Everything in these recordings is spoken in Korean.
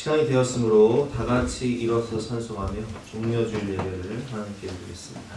시간이 되었으므로 다 같이 일어서 찬송하며 종려주일 예배를 하나님께 드리겠습니다.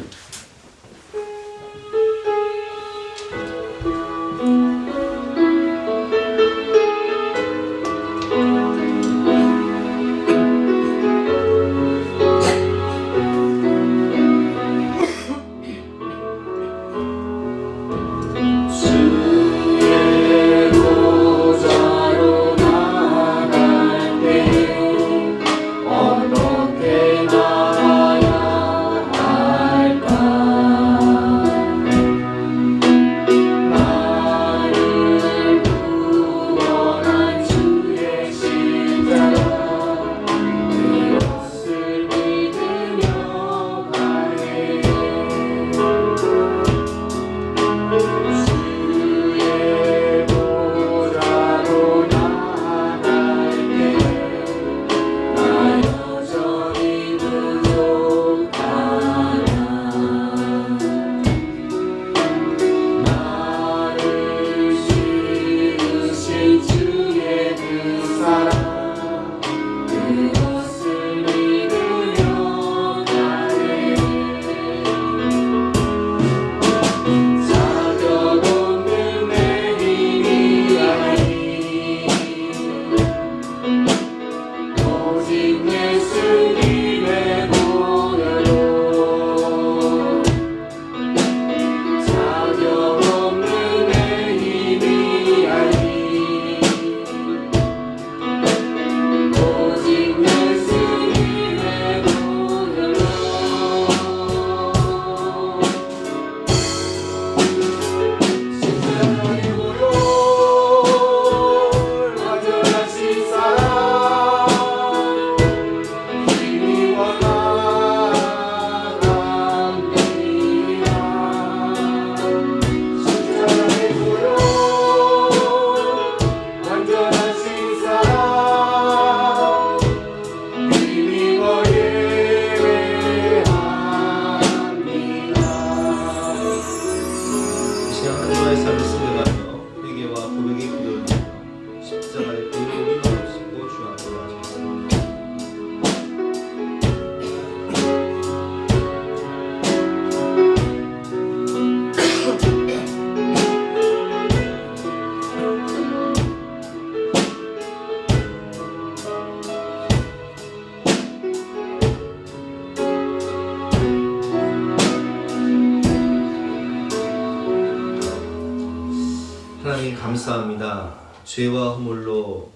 하나님 감사합니다. 죄와 허물로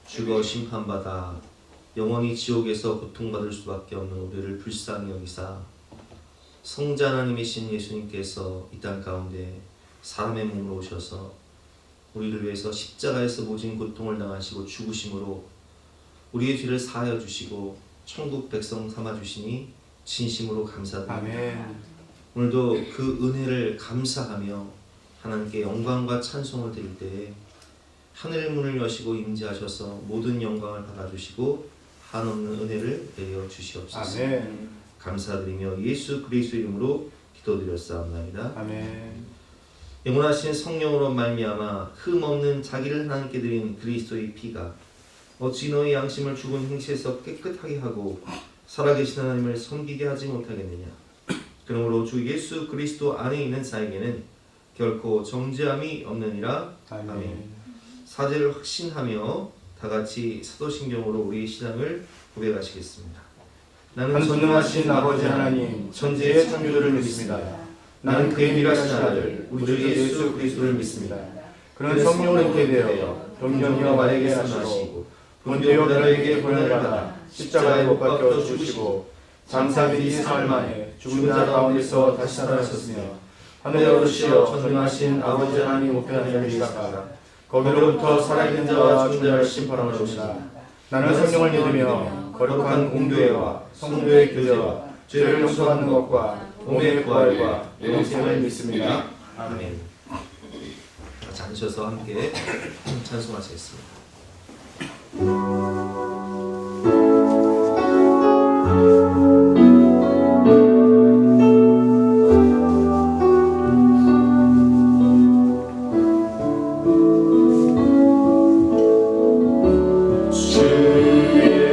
죽어 심판받아 영원히 지옥에서 고통받을 수밖에 없는 우리를 불쌍히 여기사 성자 하나님이신 예수님께서 이 땅 가운데 사람의 몸으로 오셔서 우리를 위해서 십자가에서 모진 고통을 당하시고 죽으심으로 우리의 죄를 사하여 주시고 천국 백성 삼아 주시니 진심으로 감사드립니다. 아멘. 오늘도 그 은혜를 감사하며 하나님께 영광과 찬송을 드릴 때에 하늘 문을 여시고 임재하셔서 모든 영광을 받아주시고 한없는 은혜를 내려 주시옵소서. 아멘. 감사드리며 예수 그리스도 이름으로 기도드렸사옵나이다. 아멘. 영원하신 성령으로 말미암아 흠없는 자기를 하나님께 드린 그리스도의 피가 어찌 너희 양심을 죽은 행실에서 깨끗하게 하고 살아계신 하나님을 섬기게 하지 못하겠느냐. 그러므로 주 예수 그리스도 안에 있는 자에게는 결코 정죄함이 없느니라. 아멘. 사죄를 확신하며 다같이 사도신경으로 우리의 신앙을 고백하시겠습니다. 나는 전능하신 아버지 하나님 천지의 창조주를 믿습니다. 나는 그의 미라신 아들 우리 주 예수 그리스도를 믿습니다. 그는 성령으로 잉태되어 동정녀 마리아에게 나시고 본디오 빌라도에게 고난을 받아 십자가에 못 박혀 죽으시고 장사일이 사흘 만에 죽은 자 가운데서 다시 살아나셨으며 하늘에 오르시어 전능하신 아버지 하나님 우편에 계시다가 거기로부터 살아있는 자와 죽은 자를 심판하러 오시다. 나는 성령을 믿으며 거룩한 공교회와 성도의 교제와 죄를 용서받는 것과 몸의 부활과 영생을 믿습니다. 아멘. 같이 앉으셔서 함께 찬송하시겠습니다. 주의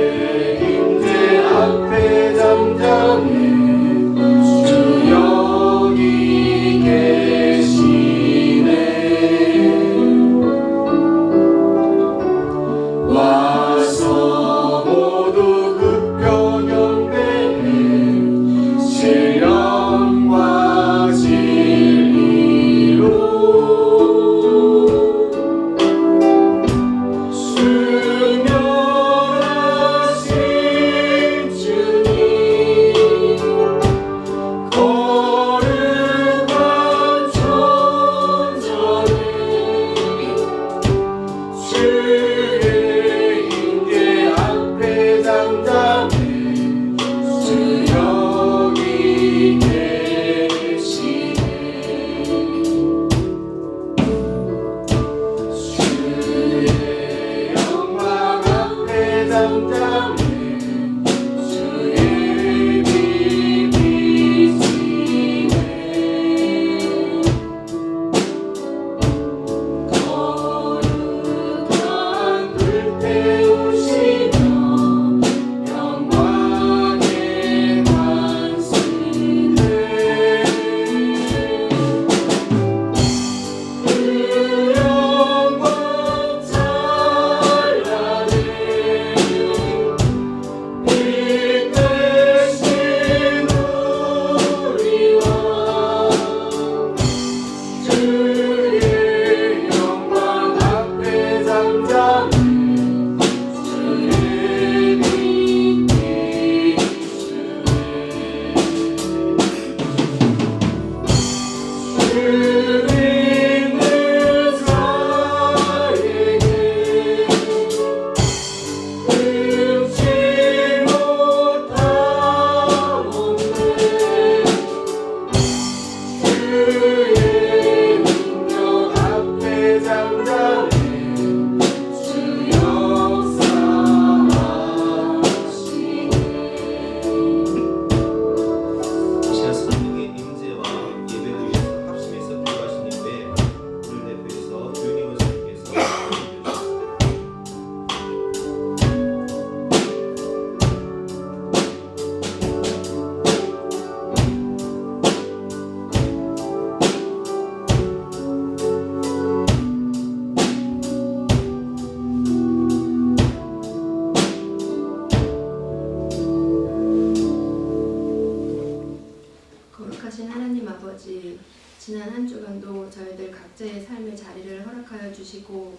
삶의 자리를 허락하여 주시고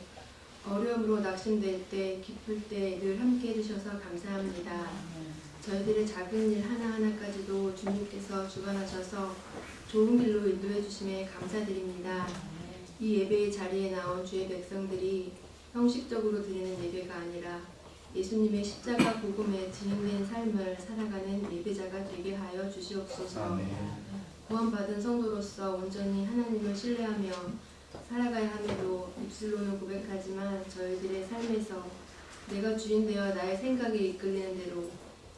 어려움으로 낙심될 때 기쁠 때 늘 함께 해주셔서 감사합니다. 저희들의 작은 일 하나하나까지도 주님께서 주관하셔서 좋은 길로 인도해 주심에 감사드립니다. 이 예배의 자리에 나온 주의 백성들이 형식적으로 드리는 예배가 아니라 예수님의 십자가 복음에 진행된 삶을 살아가는 예배자가 되게 하여 주시옵소서. 구원받은 성도로서 온전히 하나님을 신뢰하며 살아가야 함에도 입술로는 고백하지만 저희들의 삶에서 내가 주인 되어 나의 생각에 이끌리는 대로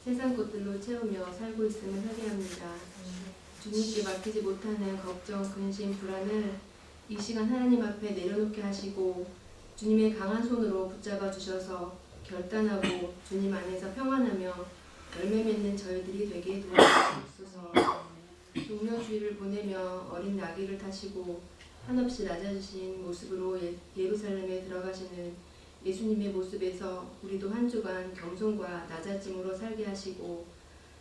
세상 것들로 채우며 살고 있음을 회개합니다. 주님께 맡기지 못하는 걱정, 근심, 불안을 이 시간 하나님 앞에 내려놓게 하시고 주님의 강한 손으로 붙잡아 주셔서 결단하고 주님 안에서 평안하며 열매 맺는 저희들이 되게 도와주시옵소서. 종려주의를 보내며 어린 아기를 타시고 한없이 낮아지신 모습으로 예루살렘에 들어가시는 예수님의 모습에서 우리도 한 주간 겸손과 낮아짐으로 살게 하시고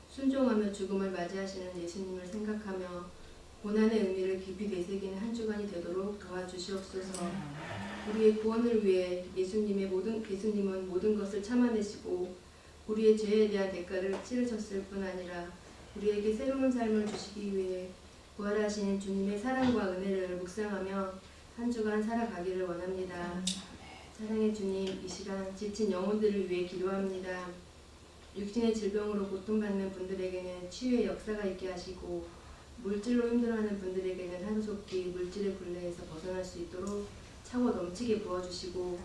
순종하며 죽음을 맞이하시는 예수님을 생각하며 고난의 의미를 깊이 되새기는 한 주간이 되도록 도와주시옵소서. 우리의 구원을 위해 예수님은 모든 것을 참아내시고 우리의 죄에 대한 대가를 치르셨을 뿐 아니라 우리에게 새로운 삶을 주시기 위해 부활하신 주님의 사랑과 은혜를 묵상하며 한 주간 살아가기를 원합니다. 사랑의 주님, 이 시간 지친 영혼들을 위해 기도합니다. 육신의 질병으로 고통받는 분들에게는 치유의 역사가 있게 하시고 물질로 힘들어하는 분들에게는 하루속히 물질의 굴레에서 벗어날 수 있도록 차고 넘치게 부어주시고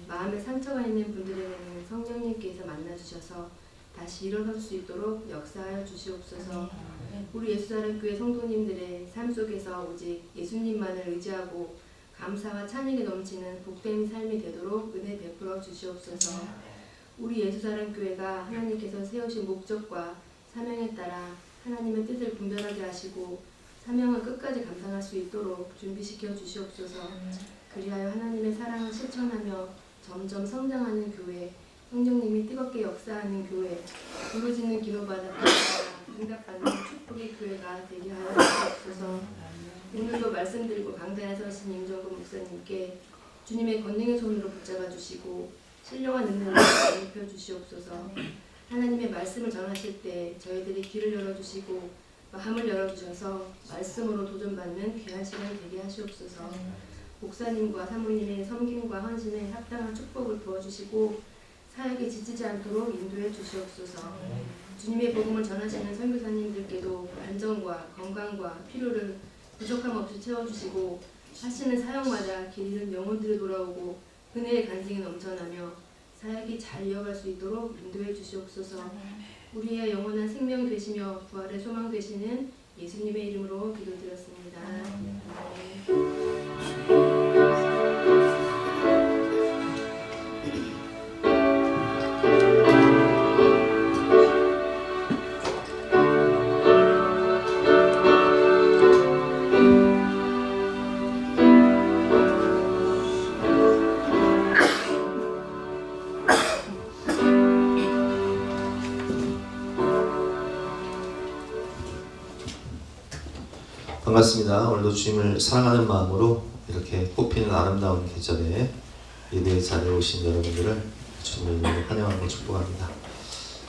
마음에 상처가 있는 분들에게는 성령님께서 만나주셔서 다시 일어설 수 있도록 역사하여 주시옵소서. 우리 예수사랑교회 성도님들의 삶 속에서 오직 예수님만을 의지하고 감사와 찬양이 넘치는 복된 삶이 되도록 은혜 베풀어 주시옵소서. 우리 예수사랑교회가 하나님께서 세우신 목적과 사명에 따라 하나님의 뜻을 분별하게 하시고 사명을 끝까지 감당할 수 있도록 준비시켜 주시옵소서. 그리하여 하나님의 사랑을 실천하며 점점 성장하는 교회, 성령님이 뜨겁게 역사하는 교회, 부르짖는 기도받아 응답받는 축복의 교회가 되게 하여 주시옵소서. 오늘도 말씀 들고 강단에 서신 임정근 목사님께 주님의 권능의 손으로 붙잡아 주시고 신령한 은혜를 입혀 주시옵소서. 하나님의 말씀을 전하실 때 저희들이 귀를 열어주시고 마음을 열어주셔서 말씀으로 도전받는 귀한 시간이 되게 하시옵소서. 목사님과 사모님의 섬김과 헌신에 합당한 축복을 부어주시고 사역에 지치지 않도록 인도해 주시옵소서. 주님의 복음을 전하시는 선교사님들께도 안전과 건강과 필요를 부족함 없이 채워주시고 하시는 사역마다 길 잃은 영혼들이 돌아오고 은혜의 간증이 넘쳐나며 사역이 잘 이어갈 수 있도록 인도해 주시옵소서. 우리의 영원한 생명이 되시며 부활의 소망 되시는 예수님의 이름으로 기도드렸습니다. 반갑습니다. 오늘도 주님을 사랑하는 마음으로 이렇게 꽃피는 아름다운 계절에 예배의 자리에 오신 여러분들을 주님의 이름으로 환영하고 축복합니다.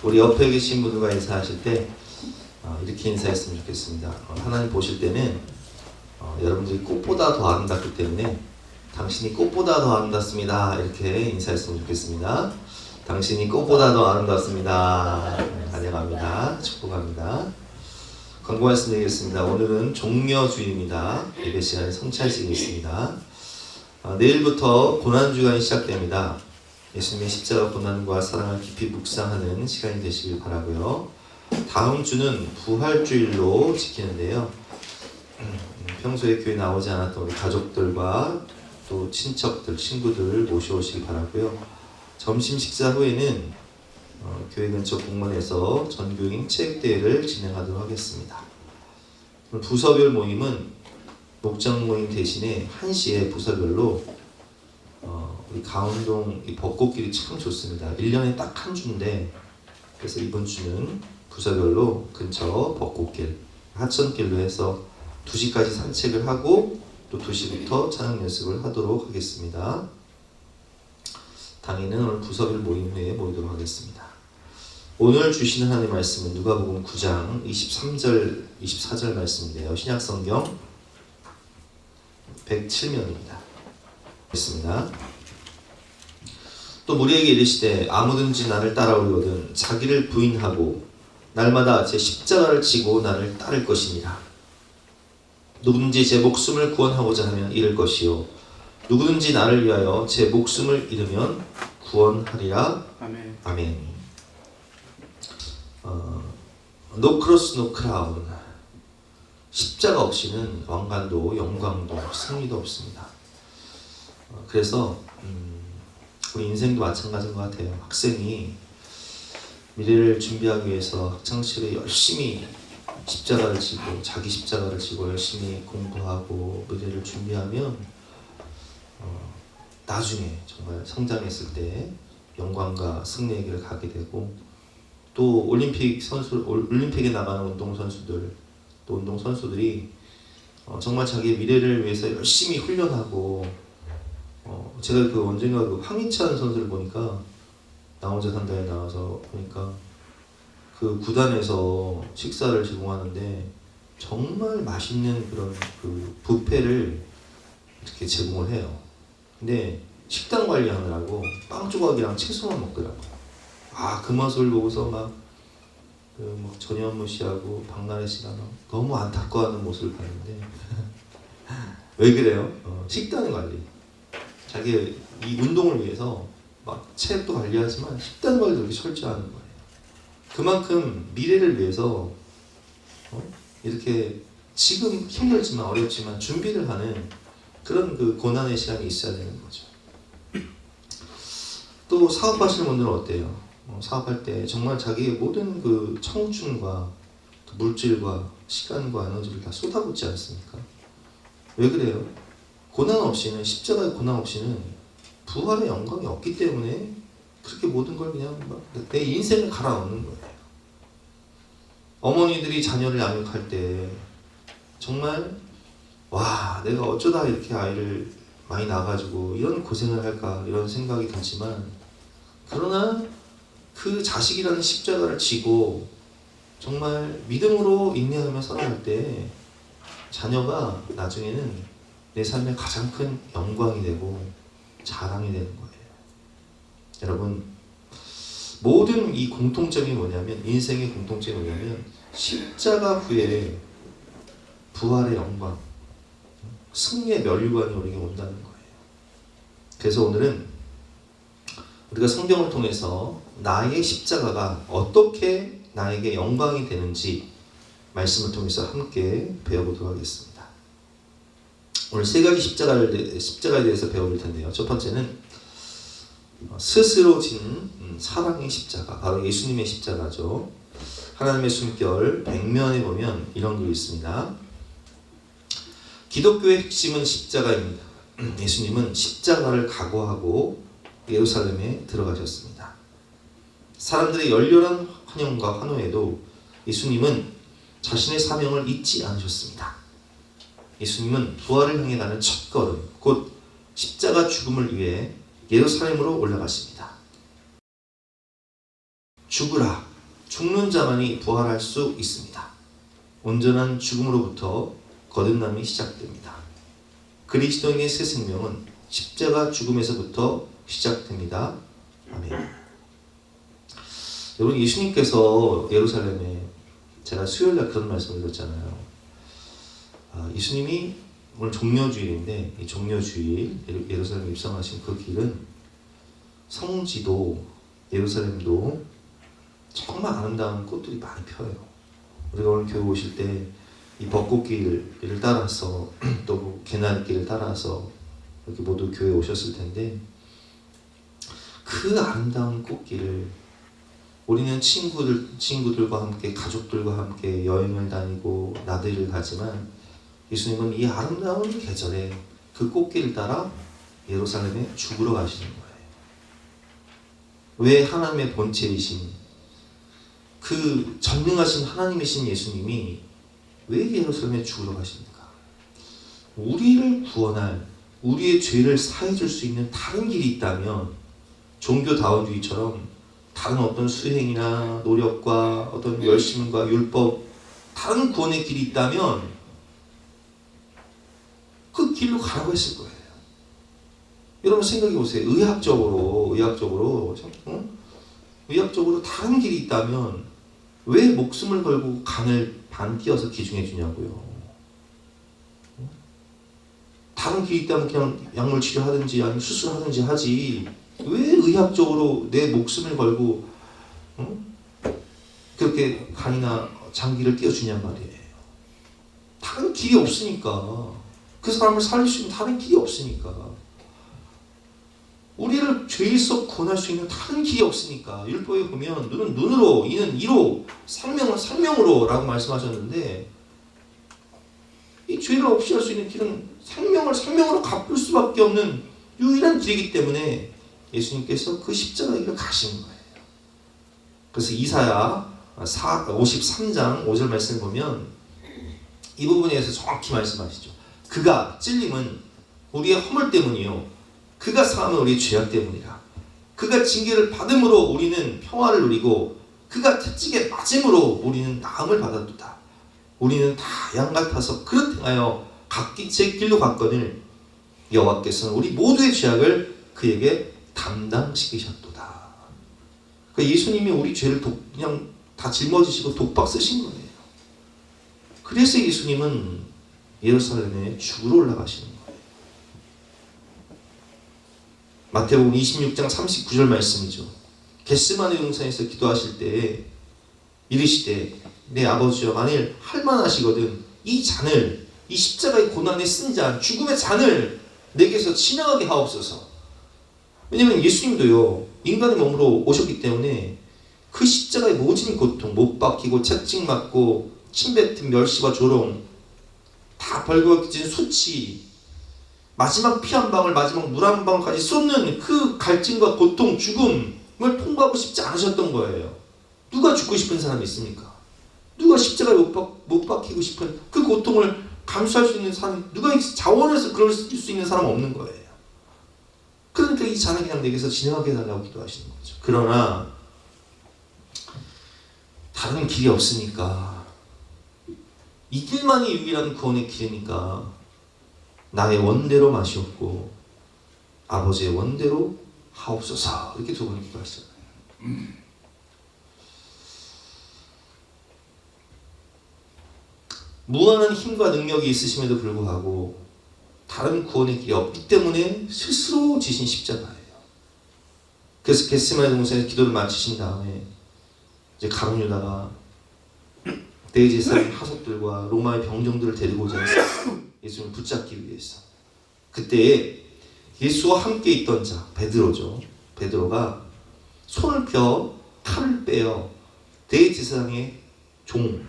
우리 옆에 계신 분들과 인사하실 때 이렇게 인사했으면 좋겠습니다. 하나님 보실 때는 여러분들이 꽃보다 더 아름답기 때문에 당신이 꽃보다 더 아름답습니다. 이렇게 인사했으면 좋겠습니다. 당신이 꽃보다 더 아름답습니다. 환영합니다. 축복합니다. 광고 말씀드리겠습니다. 오늘은 종려주일입니다. 예배 시간에 성찰식이 있습니다. 내일부터 고난주간이 시작됩니다. 예수님의 십자가 고난과 사랑을 깊이 묵상하는 시간이 되시길 바라고요. 다음 주는 부활주일로 지키는데요. 평소에 교회 나오지 않았던 우리 가족들과 또 친척들, 친구들 모셔오시기 바라고요. 점심 식사 후에는 교회 근처 공원에서 전교인 체육대회를 진행하도록 하겠습니다. 부서별 모임은 목장 모임 대신에 1시에 부서별로 우리 가운동 이 벚꽃길이 참 좋습니다. 1년에 딱 한 주인데 그래서 이번 주는 부서별로 근처 벚꽃길, 하천길로 해서 2시까지 산책을 하고 또 2시부터 찬양 연습을 하도록 하겠습니다. 당일은 오늘 부서별 모임 후에 모이도록 하겠습니다. 오늘 주시는 하나님의 말씀은 누가복음 9장 23절 24절 말씀인데요. 신약성경 107면입니다. 있습니다. 또 무리에게 이르시되 아무든지 나를 따라오려거든 자기를 부인하고 날마다 제 십자가를 지고 나를 따를 것이니라. 누구든지 제 목숨을 구원하고자 하면 잃을 것이요 누구든지 나를 위하여 제 목숨을 잃으면 구원하리라. 아멘. 아멘. No cross, no crown. 십자가 없이는 왕관도 영광도 승리도 없습니다. 그래서 우리 인생도 마찬가지인 것 같아요. 학생이 미래를 준비하기 위해서 학창시절에 열심히 십자가를 지고 자기 십자가를 지고 열심히 공부하고 미래를 준비하면 나중에 정말 성장했을 때 영광과 승리의 길을 가게 되고, 또 올림픽에 나가는 운동선수들, 또 운동선수들이 정말 자기의 미래를 위해서 열심히 훈련하고, 제가 언젠가 황희찬 선수를 보니까 나 혼자 산다에 나와서 보니까 그 구단에서 식사를 제공하는데 정말 맛있는 그런 뷔페를 이렇게 제공을 해요. 근데 식단 관리하느라고 빵 조각이랑 채소만 먹더라고. 그 모습을 보고서 막 전현무 씨하고 박나래 씨가 너무 안타까워하는 모습을 봤는데 왜 그래요? 식단 관리. 자기 이 운동을 위해서 막 체력도 관리하지만 식단 관리도 이렇게 철저하는 거예요. 그만큼 미래를 위해서 이렇게 지금 힘들지만 어렵지만 준비를 하는 그런 고난의 시간이 있어야 되는 거죠. 또 사업하시는 분들은 어때요? 사업할 때 정말 자기의 모든 청춘과 물질과 시간과 에너지를 다 쏟아붓지 않습니까? 왜 그래요? 고난 없이는, 십자가의 고난 없이는 부활의 영광이 없기 때문에 그렇게 모든 걸 그냥 내 인생을 갈아넣는 거예요. 어머니들이 자녀를 양육할 때 정말 내가 어쩌다 이렇게 아이를 많이 낳아가지고 이런 고생을 할까 이런 생각이 들지만, 그러나 그 자식이라는 십자가를 지고 정말 믿음으로 인내하며 살아갈 때 자녀가 나중에는 내 삶의 가장 큰 영광이 되고 자랑이 되는 거예요. 여러분, 모든 이 공통점이 뭐냐면, 인생의 공통점이 뭐냐면 십자가 후에 부활의 영광, 승리의 멸류관이 우리에게 온다는 거예요. 그래서 오늘은 우리가 성경을 통해서 나의 십자가가 어떻게 나에게 영광이 되는지 말씀을 통해서 함께 배워보도록 하겠습니다. 오늘 3가지 십자가에 대해서 배워볼 텐데요. 첫 번째는 스스로 진 사랑의 십자가, 바로 예수님의 십자가죠. 하나님의 숨결 100면에 보면 이런 글이 있습니다. 기독교의 핵심은 십자가입니다. 예수님은 십자가를 각오하고 예루살렘에 들어가셨습니다. 사람들의 열렬한 환영과 환호에도 예수님은 자신의 사명을 잊지 않으셨습니다. 예수님은 부활을 향해 가는 첫걸음, 곧 십자가 죽음을 위해 예루살렘으로 올라가십니다. 죽으라, 죽는 자만이 부활할 수 있습니다. 온전한 죽음으로부터 거듭남이 시작됩니다. 그리스도인의 새 생명은 십자가 죽음에서부터 시작됩니다. 아멘. 여러분, 예수님께서 예루살렘에, 제가 수요일날 그런 말씀을 드렸잖아요. 예수님이 오늘 종려주일인데, 이 종려주일 예루살렘에 입성하신 그 길은 성지도 예루살렘도 정말 아름다운 꽃들이 많이 펴요. 우리가 오늘 교회 오실 때 이 벚꽃길을 따라서 또 개나리길을 따라서 이렇게 모두 교회에 오셨을 텐데, 그 아름다운 꽃길을 우리는 친구들과 함께, 가족들과 함께 여행을 다니고 나들이를 가지만, 예수님은 이 아름다운 계절에 그 꽃길을 따라 예루살렘에 죽으러 가시는 거예요. 왜? 하나님의 본체이신 그 전능하신 하나님이신 예수님이 왜 예루살렘에 죽으러 가십니까? 우리를 구원할, 우리의 죄를 사해줄 수 있는 다른 길이 있다면 종교다원주의처럼 다른 어떤 수행이나 노력과 어떤 열심과 율법, 다른 구원의 길이 있다면 그 길로 가라고 했을 거예요. 여러분 생각해 보세요. 의학적으로 다른 길이 있다면 왜 목숨을 걸고 간을 반 띄어서 기증해 주냐고요. 다른 길이 있다면 그냥 약물 치료하든지 아니면 수술하든지 하지. 왜 의학적으로 내 목숨을 걸고 그렇게 간이나 장기를 띄워주냔 말이에요. 다른 길이 없으니까. 그 사람을 살릴 수 있는 다른 길이 없으니까. 우리를 죄에서 구원할 수 있는 다른 길이 없으니까. 율법에 보면 눈은 눈으로, 이는 이로, 생명은 생명으로 라고 말씀하셨는데 이 죄를 없이 할 수 있는 길은 생명을 생명으로 갚을 수밖에 없는 유일한 길이기 때문에 예수님께서 그 십자가의 길을 가시는 거예요. 그래서 이사야 53장 5절 말씀을 보면 이 부분에 대해서 정확히 말씀하시죠. 그가 찔림은 우리의 허물 때문이요 그가 상함은 우리의 죄악 때문이라. 그가 징계를 받음으로 우리는 평화를 누리고 그가 채찍에 맞음으로 우리는 나음을 받았도다. 우리는 다 양 같아서 그릇 행하여 각기 제 길로 갔거늘 여호와께서는 우리 모두의 죄악을 그에게 담당시키셨도다. 그러니까 예수님이 우리 죄를 그냥 다 짊어지시고 독박 쓰신 거예요. 그래서 예수님은 예루살렘에 죽으러 올라가시는 거예요. 마태복음 26장 39절 말씀이죠. 겟세마네 동산에서 기도하실 때 이르시되 내 아버지여 만일 할만하시거든 이 잔을, 이 십자가의 고난에 쓴 잔, 죽음의 잔을 내게서 지나가게 하옵소서. 왜냐면 예수님도요 인간의 몸으로 오셨기 때문에 그 십자가의 모진 고통, 못 박히고 채찍 맞고 침뱉은 멸시와 조롱, 다 벌거벗긴 수치, 마지막 피 한 방울, 마지막 물 한 방울까지 쏟는 그 갈증과 고통, 죽음을 통과하고 싶지 않으셨던 거예요. 누가 죽고 싶은 사람이 있습니까? 누가 십자가에 못 박히고 싶은 그 고통을 감수할 수 있는 사람이 누가 자원해서 그럴 수 있는 사람은 없는 거예요. 그러니까 이 잔을 그냥 내게서 지나가게 해달라고 기도하시는 거죠. 그러나 다른 길이 없으니까 이 길만이 유일한 구원의 길이니까 나의 원대로 마시옵고 아버지의 원대로 하옵소서 이렇게 두 번 기도하셨어요. 무한한 힘과 능력이 있으심에도 불구하고 다른 구원의 길이 없기 때문에 스스로 지신 십자가예요. 그래서 겟세마네 동산에서 기도를 마치신 다음에 이제 가룟 유다가 대제사장 하석들과 로마의 병정들을 데리고자 해서 예수님을 붙잡기 위해서 그때 예수와 함께 있던 자 베드로죠. 베드로가 손을 펴 칼을 빼어 대제사장의 종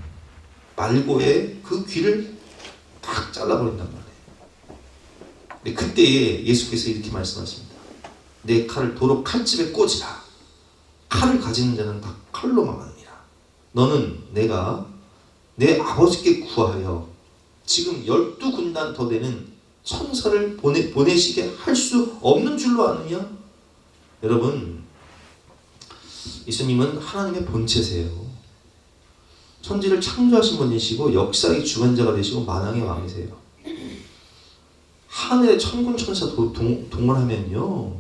말고의 그 귀를 딱 잘라버린단 말이에요. 근데 그때에 예수께서 이렇게 말씀하십니다. 내 칼을 도로 칼집에 꽂으라. 칼을 가지는 자는 다 칼로 망하느니라. 너는 내가 내 아버지께 구하여 지금 12군단 더 되는 천사를 보내시게 할 수 없는 줄로 아느냐? 여러분, 예수님은 하나님의 본체세요. 천지를 창조하신 분이시고 역사의 주관자가 되시고 만왕의 왕이세요. 하늘에 천군 천사 동원하면요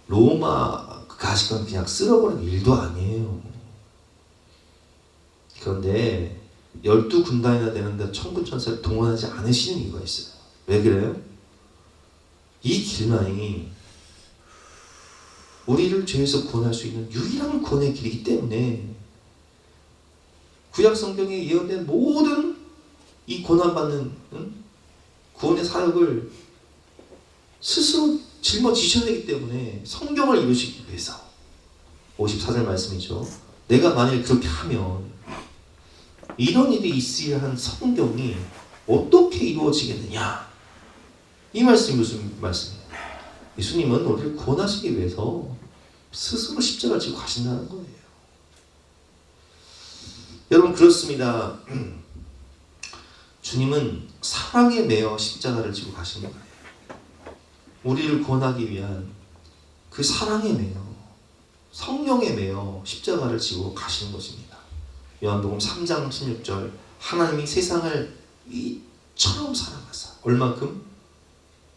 로마 그 가시관 그냥 쓸어버리는 일도 아니에요. 그런데 12군단이나 되는데 천군 천사를 동원하지 않으시는 이유가 있어요. 왜 그래요? 이 길만이 우리를 죄에서 구원할 수 있는 유일한 구원의 길이기 때문에 구약 성경에 예언된 모든 이 고난받는 구원의 사역을 스스로 짊어지셔야 되기 때문에 성경을 이루시기 위해서 54절 말씀이죠. 내가 만일 그렇게 하면 이런 일이 있어야 한 성경이 어떻게 이루어지겠느냐? 이 말씀이 무슨 말씀이에요? 예수님은 우리를 구원하시기 위해서 스스로 십자가를 지고 가신다는 거예요. 여러분 그렇습니다. 주님은 사랑에 매여 십자가를 지고 가신 거예요. 우리를 구원하기 위한 그 사랑에 매여, 성령에 매여 십자가를 지고 가시는 것입니다. 요한복음 3장 16절, 하나님이 세상을 이처럼 사랑하사 얼만큼?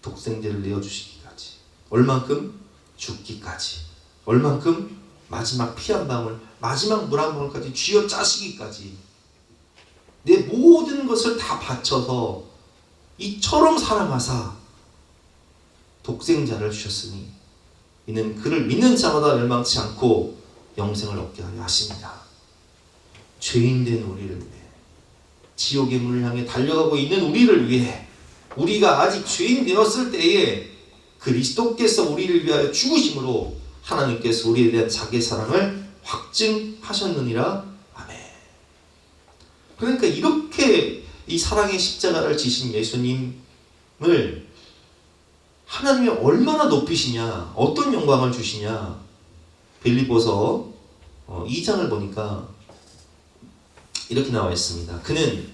독생자를 내어주시기까지, 얼만큼? 죽기까지, 얼만큼? 마지막 피 한 방울, 마지막 물 한 방울까지 쥐어 짜시기까지 내 모든 것을 다 바쳐서 이처럼 사랑하사 독생자를 주셨으니 이는 그를 믿는 자마다 멸망치 않고 영생을 얻게 하려 하십니다. 죄인된 우리를 위해, 지옥의 문을 향해 달려가고 있는 우리를 위해, 우리가 아직 죄인 되었을 때에 그리스도께서 우리를 위하여 죽으심으로 하나님께서 우리에 대한 자기의 사랑을 확증하셨느니라. 아멘. 그러니까 이렇게 이 사랑의 십자가를 지신 예수님을 하나님이 얼마나 높이시냐, 어떤 영광을 주시냐. 빌립보서 2장을 보니까 이렇게 나와 있습니다. 그는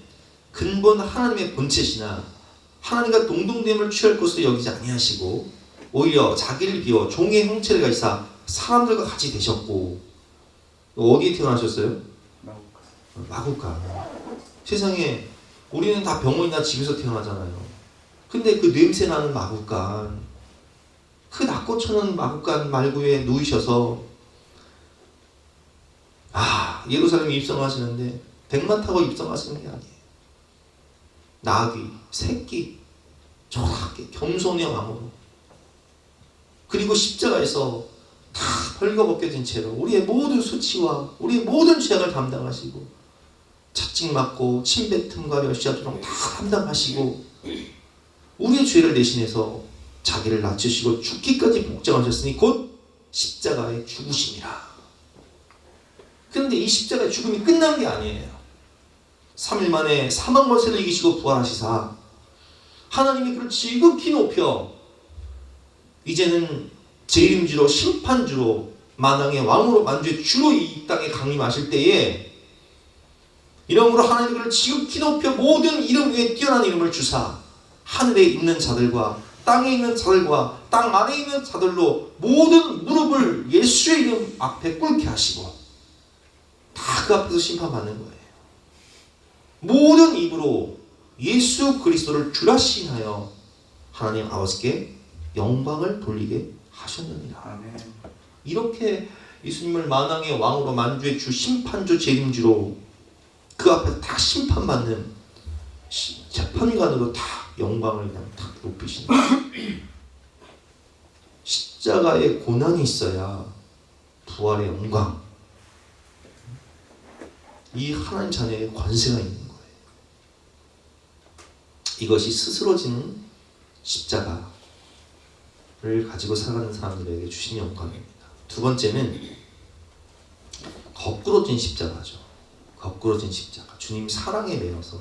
근본 하나님의 본체시나 하나님과 동등됨을 취할 것으로 여기지 아니하시고 오히려 자기를 비워 종의 형체를 가지사 사람들과 같이 되셨고. 어디에 태어나셨어요? 마구간. 세상에 우리는 다 병원이나 집에서 태어나잖아요. 근데 그 냄새나는 마구간, 그 낙고쳐는 마구간 말구에 누이셔서 예루살렘에 입성하시는데 백만 타고 입성하시는 게 아니에요. 나귀, 새끼, 조그맣게 겸손의 왕으로, 그리고 십자가에서 다 벌거벗겨진 채로 우리의 모든 수치와 우리의 모든 죄악을 담당하시고 채찍 맞고 침뱉음과 멸시하도록 다 담당하시고 우리의 죄를 대신해서 자기를 낮추시고 죽기까지 복종하셨으니 곧 십자가의 죽으심이라. 그런데 이 십자가의 죽음이 끝난 게 아니에요. 3일 만에 사망 권세를 이기시고 부활하시사 하나님이 그를 지극히 높여 이제는 재림주로 심판주로 만왕의 왕으로 만주의 주로 이 땅에 강림하실 때에 이름으로 하나님이 그를 지극히 높여 모든 이름 위에 뛰어난 이름을 주사 하늘에 있는 자들과 땅에 있는 자들과 땅 안에 있는 자들로 모든 무릎을 예수의 이름 앞에 꿇게 하시고 다 그 앞에서 심판받는 거예요. 모든 입으로 예수 그리스도를 주라 시인하여 하나님 아버지께 영광을 돌리게 하셨느니라. 아멘. 이렇게 예수님을 만왕의 왕으로 만주의 주 심판주 재림주로 그 앞에서 다 심판받는 재판관으로 다 영광을 그냥 다 높이시는 거예요. 십자가에 고난이 있어야 부활의 영광, 이 하나님 자녀의 관세가 있는 거예요. 이것이 스스로 지는 십자가를 가지고 살아가는 사람들에게 주신 영광입니다. 두 번째는 거꾸로 진 십자가죠. 거꾸로 진 십자가. 주님 사랑에 매여서,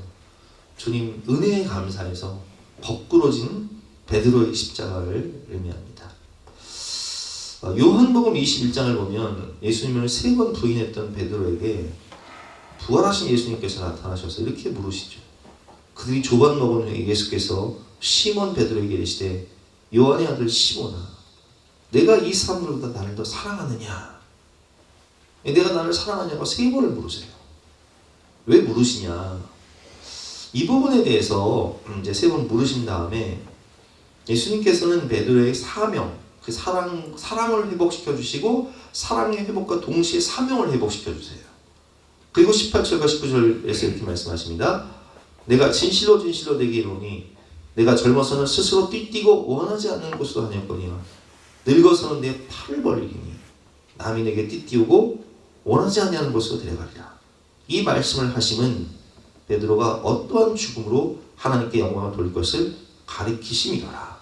주님 은혜에 감사해서 거꾸로 진 베드로의 십자가를 의미합니다. 요한복음 21장을 보면 예수님을 3번 부인했던 베드로에게 부활하신 예수님께서 나타나셔서 이렇게 물으시죠. 그들이 조반 먹은 후에 예수께서 시몬 베드로에게 이르시되 요한의 아들 시몬아, 내가 이 사람들보다 나를 더 사랑하느냐? 내가 나를 사랑하냐고 3번을 물으세요. 왜 물으시냐? 이 부분에 대해서 이제 3번 물으신 다음에 예수님께서는 베드로의 사명, 그 사랑을 회복시켜 주시고 사랑의 회복과 동시에 사명을 회복시켜 주세요. 그리고 18절과 19절에서 이렇게 말씀하십니다. 내가 진실로 진실로 내게 이르노니 내가 젊어서는 스스로 띠뛰고 원하지 않는 곳으로 다녔거니와 늙어서는 내 팔을 벌리니 남이 내게 띠띠우고 원하지 아니하는 곳으로 데려가리라. 이 말씀을 하심은 베드로가 어떠한 죽음으로 하나님께 영광을 돌릴 것을 가리키심이더라.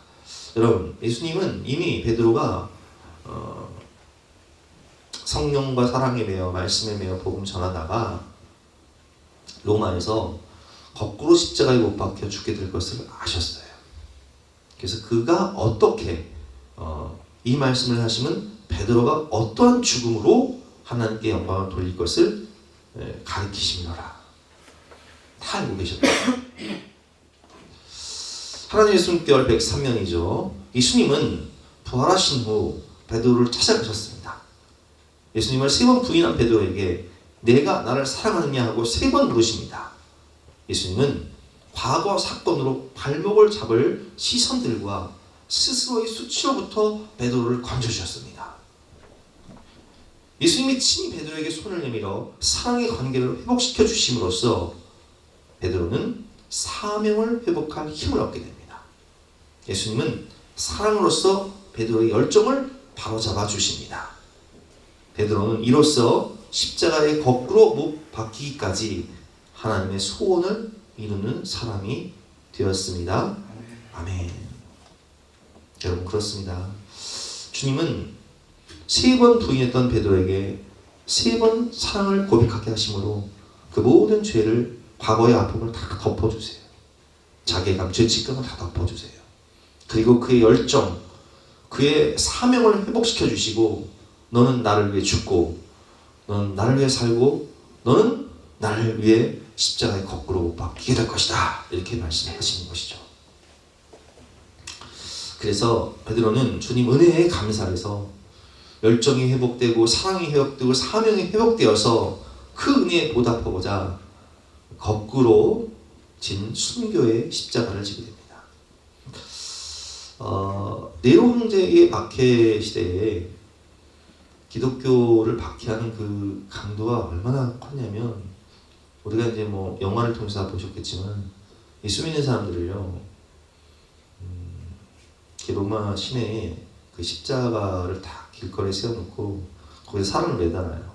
여러분, 예수님은 이미 베드로가 성령과 사랑에 매여 말씀에 매여 복음 전하다가 로마에서 거꾸로 십자가에 못 박혀 죽게 될 것을 아셨어요. 그래서 그가 어떻게 이 말씀을 하시면 베드로가 어떠한 죽음으로 하나님께 영광을 돌릴 것을 가리키심이라. 다 알고 계셨다. 하나님의 숨결 103명이죠. 예수님은 부활하신 후 베드로를 찾아가셨습니다. 예수님을 3번 부인한 베드로에게 내가 나를 사랑하느냐 하고 3번 물으십니다. 예수님은 과거 사건으로 발목을 잡을 시선들과 스스로의 수치로부터 베드로를 건져주셨습니다. 예수님이 친히 베드로에게 손을 내밀어 사랑의 관계를 회복시켜 주심으로써 베드로는 사명을 회복할 힘을 얻게 됩니다. 예수님은 사랑으로서 베드로의 열정을 바로잡아 주십니다. 베드로는 이로써 십자가에 거꾸로 못 박히기까지 하나님의 소원을 이루는 사람이 되었습니다. 아멘. 여러분 그렇습니다. 주님은 3번 부인했던 베드로에게 3번 사랑을 고백하게 하심으로 그 모든 죄를 과거의 아픔을 다 덮어주세요. 자괴감, 죄책감을 다 덮어주세요. 그리고 그의 열정, 그의 사명을 회복시켜 주시고 너는 나를 위해 죽고 너는 나를 위해 살고 너는 나를 위해 십자가에 거꾸로 못 박히게 될 것이다. 이렇게 말씀하시는 것이죠. 그래서 베드로는 주님 은혜에 감사해서 열정이 회복되고 사랑이 회복되고 사명이 회복되어서 그 은혜에 보답하고자 거꾸로 진 순교의 십자가를 지게 됩니다. 네로 황제의 박해 시대에 기독교를 박해하는 그 강도가 얼마나 컸냐면 우리가 이제 뭐 영화를 통해서 보셨겠지만 예수 믿는 사람들을요 로마 시내에 그 십자가를 다 길거리에 세워놓고 거기서 사람을 매달아요.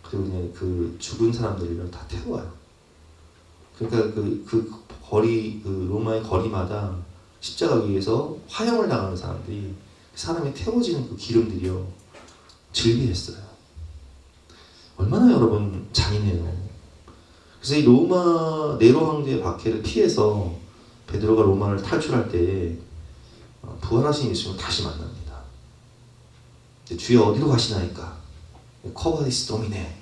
그리고 그냥 그 죽은 사람들을 다 태워요. 그러니까 그 거리, 그 로마의 거리마다 십자가 위에서 화형을 당하는 사람들이 사람이 태워지는 그 기름들이요 즐비했어요. 얼마나 여러분 잔인해요. 그래서 이 로마 네로 황제의 박해를 피해서 베드로가 로마를 탈출할 때 부활하신 예수님을 다시 만납니다. 주여 어디로 가시나이까? 커바디스 도미네.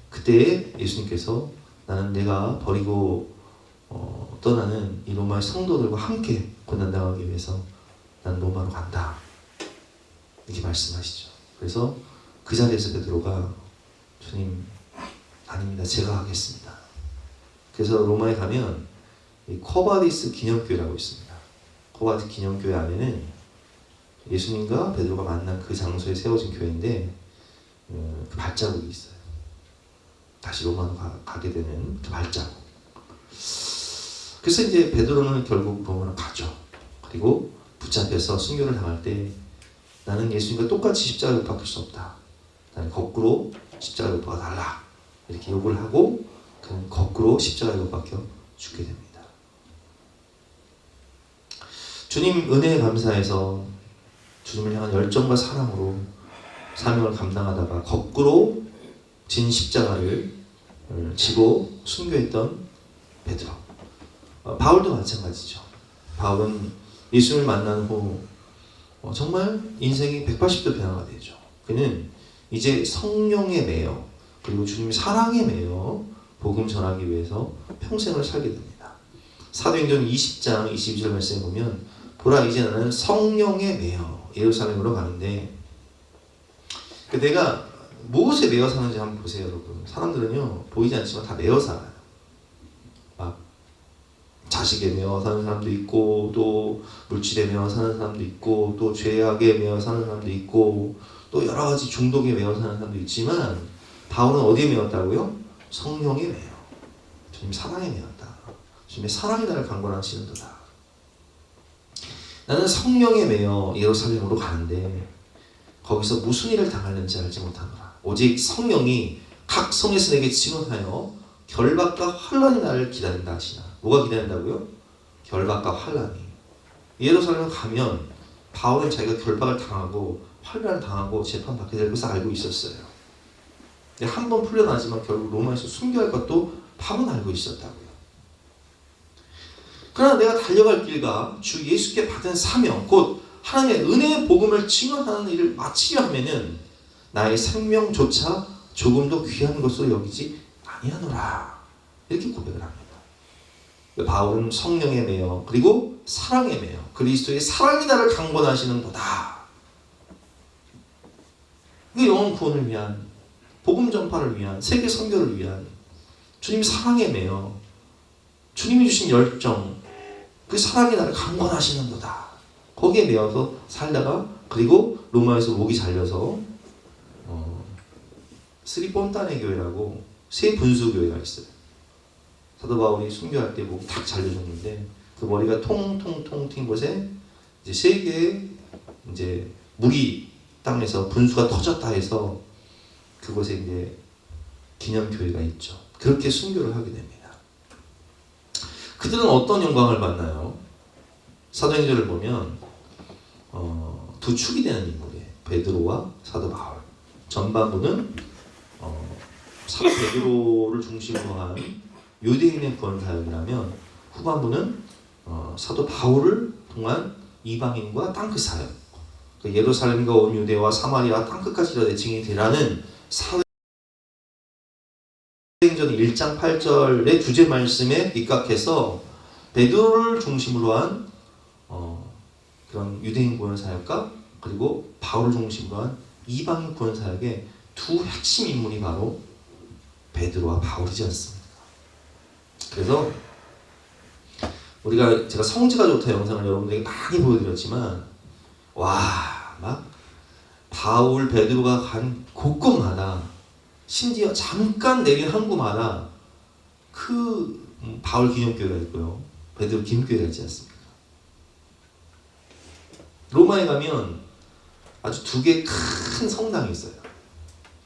그때 예수님께서 나는 내가 버리고 떠나는 이 로마의 성도들과 함께 고난당하기 위해서 난 로마로 간다. 이렇게 말씀하시죠. 그래서 그 자리에서 베드로가 주님 아닙니다. 제가 하겠습니다. 그래서 로마에 가면 이 코바디스 기념교회라고 있습니다. 코바디스 기념교회 안에는 예수님과 베드로가 만난 그 장소에 세워진 교회인데 그 발자국이 있어요. 다시 로마로 가게 되는 그 발자국. 그래서 이제 베드로는 결국 로마로 가죠. 그리고 붙잡혀서 순교를 당할 때 나는 예수님과 똑같이 십자가에 못 박힐 수 없다. 나는 거꾸로 십자가에 못 박아달라. 이렇게 요구를 하고 그는 거꾸로 십자가에 못 박혀 죽게 됩니다. 주님 은혜에 감사해서 주님을 향한 열정과 사랑으로 사명을 감당하다가 거꾸로 진 십자가를 지고 순교했던 베드로. 바울도 마찬가지죠. 바울은 예수님을 만난 후 정말 인생이 180도 변화가 되죠. 그는 이제 성령에 매여 그리고 주님의 사랑에 매여 복음 전하기 위해서 평생을 살게 됩니다. 사도행전 20장 22절 말씀에 보면 보라 이제 나는 성령에 매여 예루살렘으로 가는데 내가 무엇에 매여 사는지 한번 보세요. 여러분 사람들은요 보이지 않지만 다 매여 살아요. 막 자식에 매여 사는 사람도 있고 또 물질에 매여 사는 사람도 있고 또 죄악에 매여 사는 사람도 있고 또 여러 가지 중독에 매여 사는 사람도 있지만 바울은 어디에 매였다고요? 성령에 매여 주님 사랑에 매였다. 주님의 사랑이 나를 강권하시는도다. 나는 성령에 매여 예루살렘으로 가는데 거기서 무슨 일을 당하는지 알지 못하노라. 오직 성령이 각 성에서 내게 증언하여 결박과 환난이 나를 기다린다 하시나. 뭐가 기다린다고요? 결박과 환난이. 예루살렘에 가면 바울은 자기가 결박을 당하고 환난을 당하고 재판받게 될 것을 알고 있었어요. 근데 한 번 풀려나지만 결국 로마에서 순교할 것도 바울은 알고 있었다고요. 그러나 내가 달려갈 길과 주 예수께 받은 사명 곧 하나님의 은혜의 복음을 증언하는 일을 마치려 하면은 나의 생명조차 조금도 귀한 것으로 여기지 아니하노라. 이렇게 고백을 합니다. 바울은 성령에 매여 그리고 사랑에 매여 그리스도의 사랑이 나를 강권하시는도다. 그 영혼 구원을 위한 복음 전파를 위한 세계 선교를 위한 주님 사랑에 매여 주님이 주신 열정 그 사랑이 나를 강권하시는도다. 거기에 매여서 살다가 그리고 로마에서 목이 잘려서 스리폰타네 교회라고 새 분수 교회가 있어요. 사도 바울이 순교할 때 목이 탁 잘려졌는데 그 머리가 통통통 튄 곳에 이제 세 개의 이제 물이 땅에서 분수가 터졌다 해서 그곳에 이제 기념교회가 있죠. 그렇게 순교를 하게 됩니다. 그들은 어떤 영광을 받나요? 사도행전을 보면 두 축이 되는 인물이에요. 베드로와 사도 바울. 전반부는 사도 베드로를 중심으로 한 유대인의 구원 사역이라면 후반부는 사도 바울을 통한 이방인과 땅끝 사역, 예루살렘과 온 유대와 사마리아 땅끝까지 다 대칭이 되라는 사도행전 1장 8절의 주제 말씀에 입각해서 베드로를 중심으로 한 그런 유대인 구원 사역과 그리고 바울을 중심으로 한 이방인 구원 사역의 두 핵심 인물이 바로 베드로와 바울이지 않습니까? 그래서 제가 성지가 좋다 영상을 여러분들에게 많이 보여드렸지만 막 바울 베드로가 간 곳곳마다 심지어 잠깐 내린 항구마다 그 바울 기념교회가 있고요. 베드로 기념교회가 있지 않습니까? 로마에 가면 아주 두 개 큰 성당이 있어요.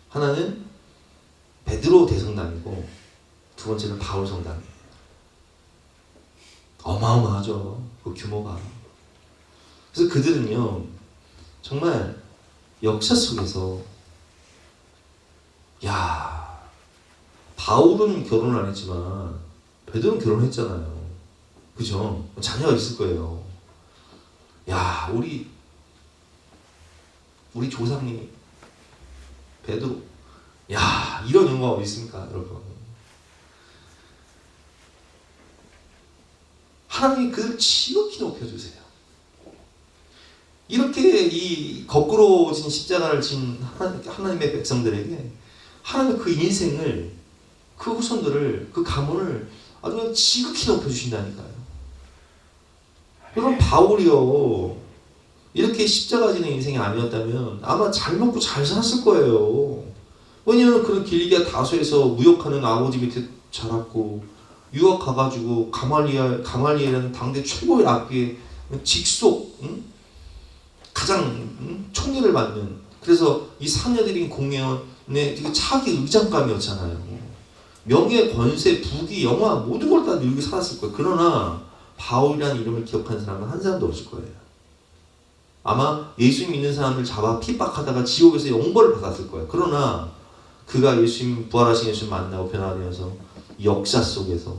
하나는 베드로 대성당이고 두 번째는 바울 성당이에요. 어마어마하죠. 그 규모가. 그래서 그들은요 정말 역사 속에서 바울은 결혼을 안 했지만 베드로는 결혼했잖아요. 그죠? 자녀가 있을 거예요. 우리 조상님이 베드로 이런 영광 어디 있습니까 여러분? 하나님이 그들을 지극히 높여주세요. 이렇게 이 거꾸로진 십자가를 진 하나님의 백성들에게 하나님은 그 인생을 그 후손들을 그 가문을 아주 그냥 지극히 높여주신다니까요. 그럼 바울이요 이렇게 십자가 지는 인생이 아니었다면 아마 잘 먹고 잘 살았을 거예요. 왜냐하면 그런 길리기아 다소에서 무역하는 아버지 밑에 자랐고 유학 가가지고 가말리엘이라는 당대 최고의 랍비의 직속 가장 총애를 받는 그래서 이 사녀들인 공예원의 차기 의장감이었잖아요. 명예, 권세, 부귀, 영화 모든 걸 다 누리고 살았을 거예요. 그러나 바울이라는 이름을 기억하는 사람은 한 사람도 없을 거예요. 아마 예수 믿는 사람들 잡아 핍박하다가 지옥에서 영벌을 받았을 거예요. 그러나 그가 예수님 부활하신 예수님 만나고 변화되어서 역사 속에서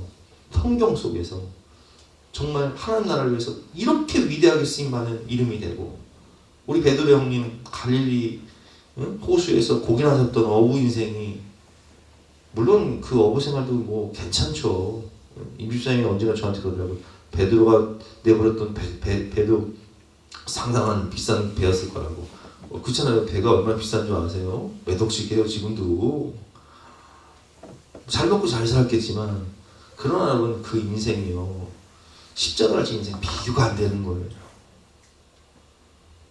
성경 속에서 정말 하나님 나라를 위해서 이렇게 위대하게 쓰임받는 이름이 되고 우리 베드로 형님 갈릴리 호수에서 고기나 잡던 어부 인생이 물론 그 어부 생활도 뭐 괜찮죠. 임집사님이 언제나 저한테 그러더라고요. 베드로가 내버렸던 배도 상당한 비싼 배였을 거라고. 그렇잖아요. 배가 얼마나 비싼 줄 아세요? 몇 억씩 해요 지금도. 잘 먹고 잘 살았겠지만 그러나 여러분 그 인생이요 십자가를 진 인생 비교가 안 되는 거예요.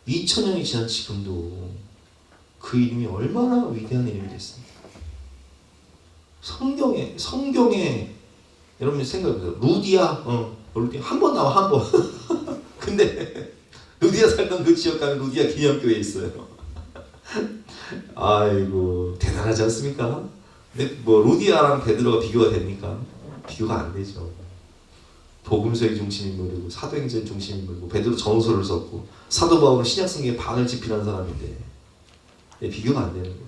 2000년이 지난 지금도 그 이름이 얼마나 위대한 이름이 됐습니까? 성경에 여러분 생각해보세요. 루디아 한 번 나와 한 번. 근데 루디아 살던 그 지역 가면 루디아 기념교회에 있어요. 아이고 대단하지 않습니까? 근데 뭐 루디아랑 베드로가 비교가 됩니까? 비교가 안 되죠. 복음서의 중심 인물이고 사도행전 중심 인물이고 베드로 전서를 썼고 사도 바울은 신약 성경의 반을 집필한 사람인데 비교가 안 되는 거예요.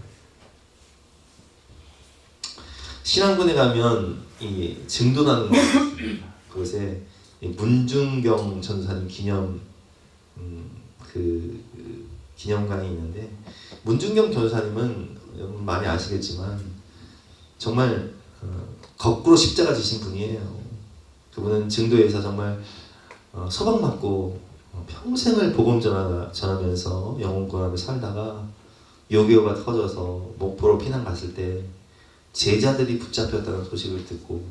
신앙군에 가면 이 증도라는 그곳에 문중경 전사님 기념 그 기념관이 있는데 문중경 전사님은 여러분 많이 아시겠지만 정말 거꾸로 십자가 지신 분이에요. 그분은 증도에서 정말 서방 맞고 평생을 복음 전하면서 영혼권하며 살다가 6.25가 터져서 목포로 피난 갔을 때 제자들이 붙잡혔다는 소식을 듣고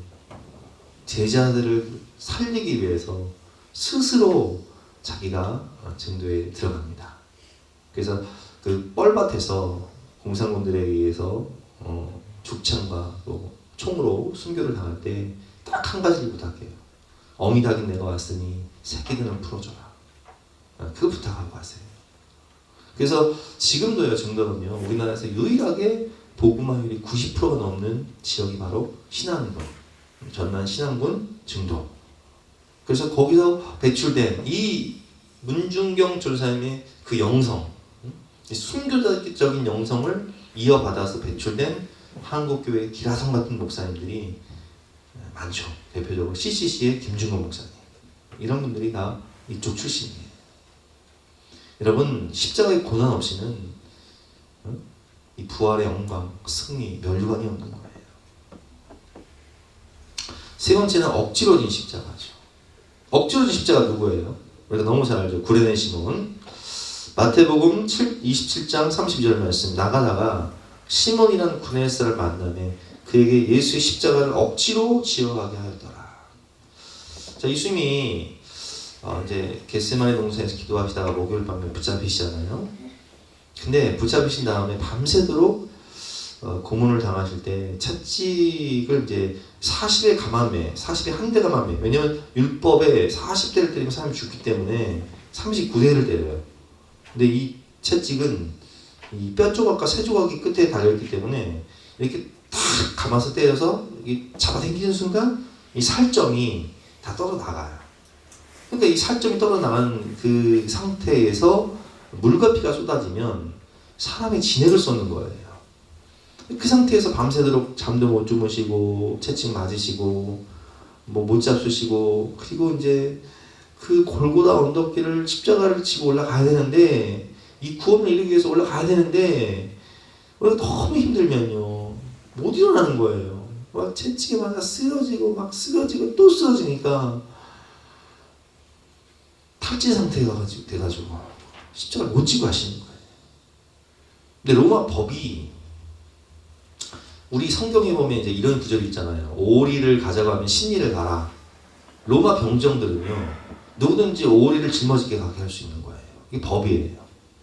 제자들을 살리기 위해서 스스로 자기가 증도에 들어갑니다. 그래서 그 뻘밭에서 공산군들에 의해서 죽창과 또 총으로 순교를 당할 때 딱 한 가지를 부탁해요. 어미닭인 내가 왔으니 새끼들은 풀어줘라. 그 부탁하고 왔어요. 그래서 지금도요, 증도는요, 우리나라에서 유일하게 복음화율이 90%가 넘는 지역이 바로 신안군, 전남 신안군 증도. 그래서 거기서 배출된 이 문중경 전사님의 그 영성, 순교적인 영성을 이어받아서 배출된 한국교회 기라성 같은 목사님들이 많죠. 대표적으로 CCC의 김중건 목사님. 이런 분들이 다 이쪽 출신이에요. 여러분, 십자가의 고난 없이는 이 부활의 영광, 승리, 멸류관이 없는 거예요. 세 번째는 억지로 진 십자가죠. 억지로 진 십자가 누구예요? 우리가 너무 잘 알죠. 구레네 시몬. 마태복음 27장 32절 말씀. 나가다가 시몬이라는 구레네 사람을 만나매 그에게 예수의 십자가를 억지로 지어가게 하였더라. 자, 예수님이 이제 겟세마네 동산에서 기도하시다가 목요일 밤에 붙잡히시잖아요. 근데 붙잡히신 다음에 밤새도록 고문을 당하실 때 채찍을 이제 40의 가만매, 40의 한 대 가만매. 왜냐면 율법에 40대를 때리면 사람이 죽기 때문에 39대를 때려요. 근데 이 채찍은 이 뼈 조각과 새 조각이 끝에 달려있기 때문에 이렇게 탁 감아서 때려서 잡아당기는 순간 이 살점이 다 떨어나가요. 그러니까 이 살점이 떨어나간 그 상태에서 물과 피가 쏟아지면 사람의 진액을 쏟는 거예요. 그 상태에서 밤새도록 잠도 못 주무시고 채찍 맞으시고 뭐 못 잡수시고 그리고 이제 그 골고다 언덕길을 십자가를 지고 올라가야 되는데 이 구원을 이루기 위해서 올라가야 되는데 너무 힘들면요 못 일어나는 거예요. 막 채찍에 맞아 쓰러지고 막 쓰러지고 또 쓰러지니까 탈진 상태가 돼가지고 십자가를 못 지고 하시는 거예요. 근데 로마 법이 우리 성경에 보면 이제 이런 구절이 있잖아요. 오리를 가져가면 신리를 가라. 로마 병정들은요 누구든지 오리를 짊어지게 가게 할 수 있는 거예요. 이게 법이에요.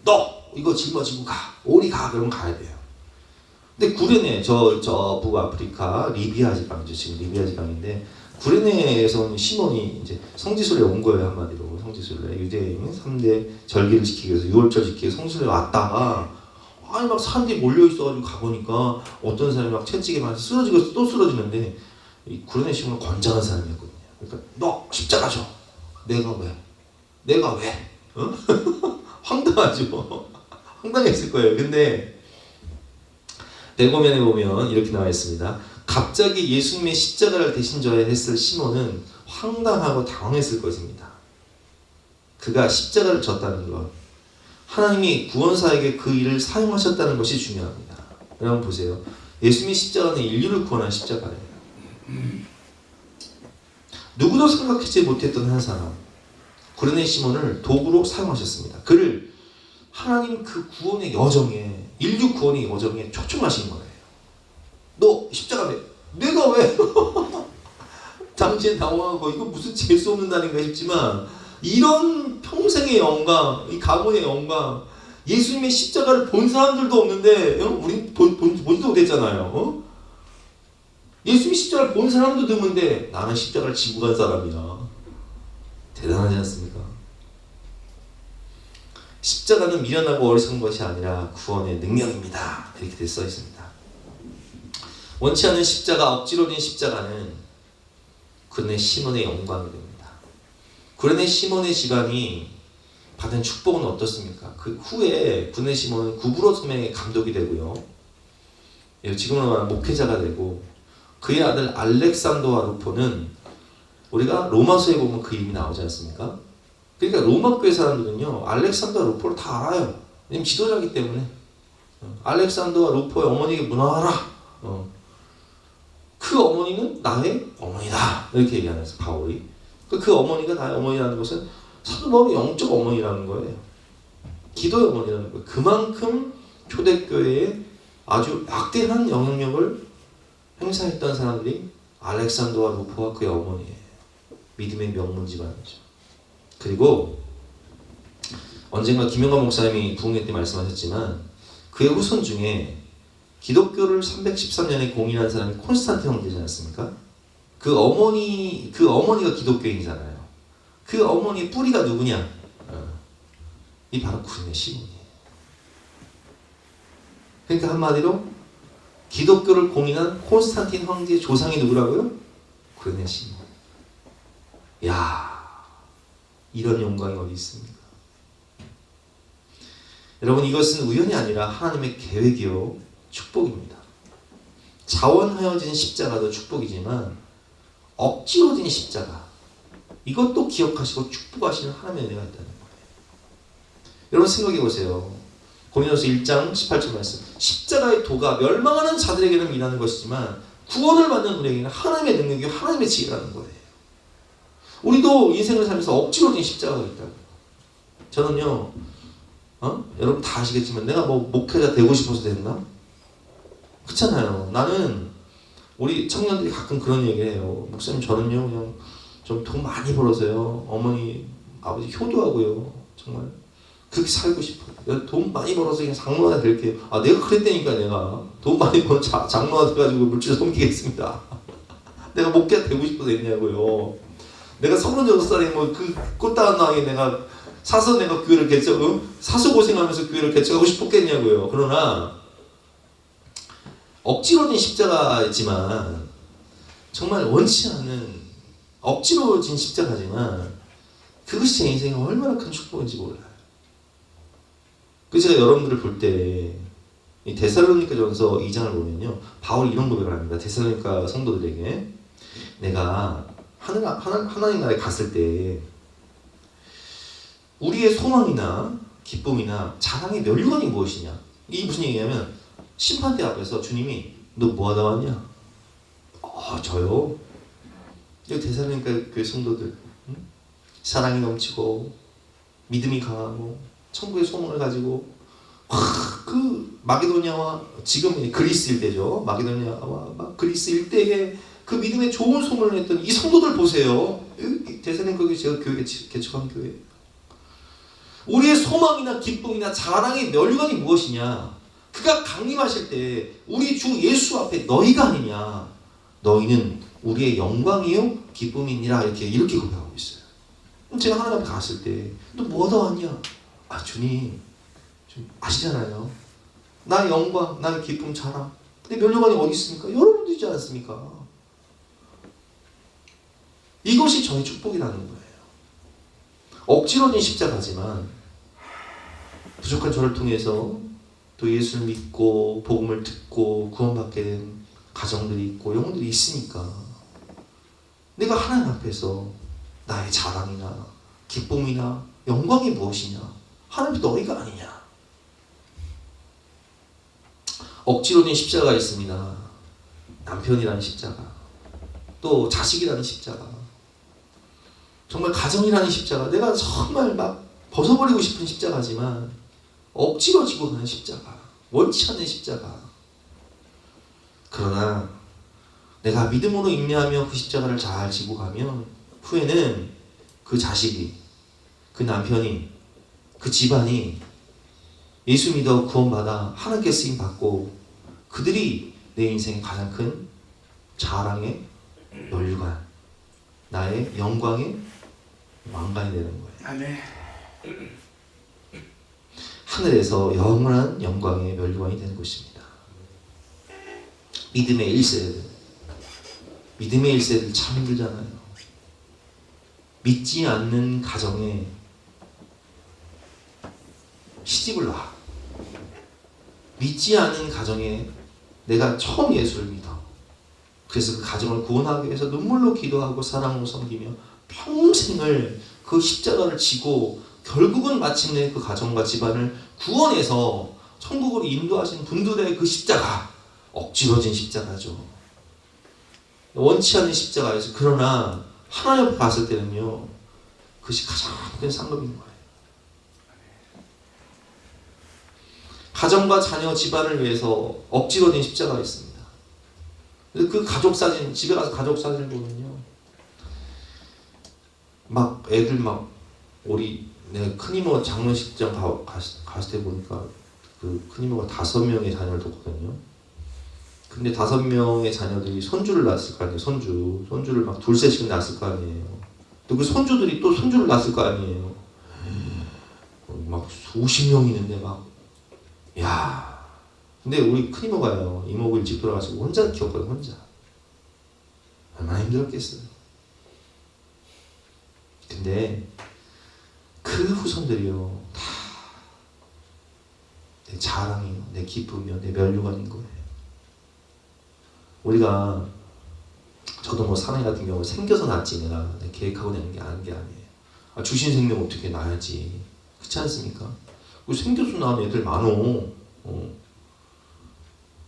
너 이거 짊어지고 가. 오리 가. 그러면 가야 돼요. 근데 구레네 저 북아프리카 리비아 지방이죠. 지금 리비아 지방인데 구레네에서 온 시몬이 이제 성지순례 온 거예요. 한마디로 성지순례 유대인 3대 절기를 지키기 위해서 6월절 지키기 위해서 성지순례 왔다가 아니 막 사람들이 몰려 있어가지고 가보니까 어떤 사람이 막 채찍에 맞아 쓰러지고 또 쓰러지는데 이 구레네 시몬은 건장한 사람이었거든요. 그러니까 너 십자가 줘. 내가 왜? 내가 왜? 어? 황당하죠. 황당했을 거예요. 근데 대고면에 보면 이렇게 나와 있습니다. 갑자기 예수님의 십자가를 대신 져야 했을 시몬은 황당하고 당황했을 것입니다. 그가 십자가를 졌다는 것, 하나님이 구원사에게 그 일을 사용하셨다는 것이 중요합니다. 여러분 보세요. 예수님의 십자가는 인류를 구원한 십자가예요. 누구도 생각하지 못했던 한 사람, 구레네 시몬을 도구로 사용하셨습니다. 그를 하나님 그 구원의 여정에, 인류 구원의 여정에 초청하신 거예요. 너 십자가 왜? 내가 왜? 당시엔 당황하고 이거 무슨 재수 없는 날인가 싶지만 이런 평생의 영광, 이 가문의 영광, 예수님의 십자가를 본 사람들도 없는데 우리 본지도 못했잖아요. 예수님의 십자가를 본 사람도 드문데 나는 십자가를 지고 간 사람이야. 대단하지 않습니까? 십자가는 미련하고 어리석은 것이 아니라 구원의 능력입니다. 이렇게 써 있습니다. 원치 않은 십자가, 억지로 된 십자가는 구레네 시몬의 영광이 됩니다. 구레네 시몬의 집안이 받은 축복은 어떻습니까? 그 후에 구레네 시몬은 구브로 섬의 감독이 되고요. 지금은 말하는 목회자가 되고 그의 아들 알렉산더와 루포는 우리가 로마서에 보면 그 이름이 나오지 않습니까? 그러니까 로마 교회 사람들은요 알렉산더와 루포를 다 알아요. 왜냐면 지도자이기 때문에 알렉산더와 루포의 어머니에게 문화하라. 그 그 어머니는 나의 어머니다 이렇게 얘기하면서 바울이 그 어머니가 나의 어머니라는 것은 사도 바울의 영적 어머니라는 거예요. 기도의 어머니라는 거예요. 그만큼 초대교회에 아주 막대한 영향력을 행사했던 사람들이 알렉산더와 루포와 그의 어머니예요. 믿음의 명문 집안이죠. 그리고 언젠가 김영관 목사님이 부흥회 때 말씀하셨지만 그의 후손 중에 기독교를 313년에 공인한 사람이 콘스탄틴 황제지 않습니까? 그 어머니가 기독교인이잖아요. 그 어머니의 뿌리가 누구냐? 이 바로 구린의 시몬이에요. 그러니까 한마디로 기독교를 공인한 콘스탄틴 황제의 조상이 누구라고요? 구린의 시몬. 야, 이런 영광이 어디 있습니까? 여러분, 이것은 우연이 아니라 하나님의 계획이요 축복입니다. 자원하여진 십자가도 축복이지만 억지로 진 십자가, 이것도 기억하시고 축복하시는 하나님의 은혜가 있다는 거예요. 여러분 생각해 보세요. 고린도서 1장 18절 말씀. 십자가의 도가 멸망하는 자들에게는 일하는 것이지만 구원을 받는 우리에게는 하나님의 능력이 하나님의 지혜라는 거예요. 우리도 인생을 살면서 억지로 진 십자가가 있다고. 저는요, 여러분 다 아시겠지만 내가 뭐 목회자 되고 싶어서 됐나? 그렇잖아요. 나는 우리 청년들이 가끔 그런 얘기를 해요. 목사님, 저는요 그냥 좀 돈 많이 벌어서요 어머니 아버지 효도하고요 정말 그렇게 살고 싶어요. 돈 많이 벌어서 그냥 장로가 될게요. 아, 내가 그랬다니까. 내가 돈 많이 벌어 장로가 돼가지고 물질 섬기겠습니다. 내가 목회자 되고 싶어서 됐냐고요. 내가 36살에 뭐 그 꽃다운 나이에 내가 사서 내가 교회를 사서 고생하면서 교회를 개척하고 싶었겠냐고요. 그러나 억지로 진 십자가지만 정말 원치 않는 억지로 진 십자가지만 그것이 제 인생에 얼마나 큰 축복인지 몰라요. 그래서 제가 여러분들을 볼 때 이 데살로니가전서 2장을 보면요, 바울이 이런 고백을 합니다. 데살로니가 성도들에게 내가 하나님 나라에 갔을 때 우리의 소망이나 기쁨이나 자랑의 면류관이 무엇이냐? 이게 무슨 얘기냐면 심판대 앞에서 주님이 너 뭐하다 왔냐? 저요? 여기 데살로니가 교회 성도들, 사랑이 넘치고 믿음이 강하고 천국의 소망을 가지고 그 마게도냐와 지금 그리스 일대죠. 마게도냐와 막 그리스 일대에 그 믿음의 좋은 소문을 냈던 이 성도들 보세요. 데살로니가 제가 교회 개척한 교회. 우리의 소망이나 기쁨이나 자랑의 면류관이 무엇이냐? 그가 강림하실 때 우리 주 예수 앞에 너희가 아니냐? 너희는 우리의 영광이요 기쁨이니라. 이렇게 고백하고 있어요. 제가 하나님 앞에 갔을 때 너 뭐하다 왔냐? 주님 좀 아시잖아요. 나의 영광, 나의 기쁨, 자랑. 근데 면류관이 어디 있습니까? 여러분들이지 않습니까? 이것이 저의 축복이라는 거예요. 억지로 진 십자가지만 부족한 저를 통해서 또 예수를 믿고 복음을 듣고 구원받게 된 가정들이 있고 영혼들이 있으니까 내가 하나님 앞에서 나의 자랑이나 기쁨이나 영광이 무엇이냐? 하나님 너희가 아니냐? 억지로 진 십자가가 있습니다. 남편이라는 십자가, 또 자식이라는 십자가, 정말 가정이라는 십자가, 내가 정말 막 벗어버리고 싶은 십자가지만 억지로 지고 가는 십자가, 원치 않는 십자가. 그러나 내가 믿음으로 인내하며 그 십자가를 잘 지고 가면 후에는 그 자식이, 그 남편이, 그 집안이 예수 믿어 구원받아 하나님께 쓰임받고 그들이 내 인생의 가장 큰 자랑의 면류관, 나의 영광의 왕관이 되는 거예요. 아멘. 하늘에서 영원한 영광의 면류관이 되는 것입니다. 믿음의 1세대. 믿음의 1세대들 참 힘들잖아요. 믿지 않는 가정에 시집을 놔. 믿지 않는 가정에 내가 처음 예수를 믿어. 그래서 그 가정을 구원하기 위해서 눈물로 기도하고 사랑으로 섬기며 평생을 그 십자가를 지고 결국은 마침내 그 가정과 집안을 구원해서 천국으로 인도하신 분들의 그 십자가, 억지로 진 십자가죠. 원치 않는 십자가였어요. 그러나 하나님 앞에 봤을 때는요, 그것이 가장 큰 상급인 거예요. 가정과 자녀 집안을 위해서 억지로 된 십자가가 있습니다. 그 가족 사진, 집에 가서 가족 사진을 보면요, 막 애들 막 우리 내가 큰이모 장례식장 갔을 때 보니까 그 큰이모가 5명의 자녀를 뒀거든요. 근데 5명의 자녀들이 손주를 낳았을 거 아니에요. 손주를 막 둘셋씩 낳았을 거 아니에요. 또 그 손주들이 또 손주를 낳았을 거 아니에요. 막 수십 명이 있는데 막, 야. 근데 우리 큰이모가요, 이모가 일찍 돌아가시고 혼자 키웠거든요. 혼자. 얼마나 힘들었겠어요. 근데 그 후손들이요, 다 내 자랑이요, 내 기쁨이요, 내 면류관인 거예요. 우리가, 저도 뭐 사나이 같은 경우 생겨서 낳지 내가 계획하고 내는 게 아니에요. 주신 생명 어떻게 낳아야지, 그렇지 않습니까? 생겨서 낳은 애들 많어.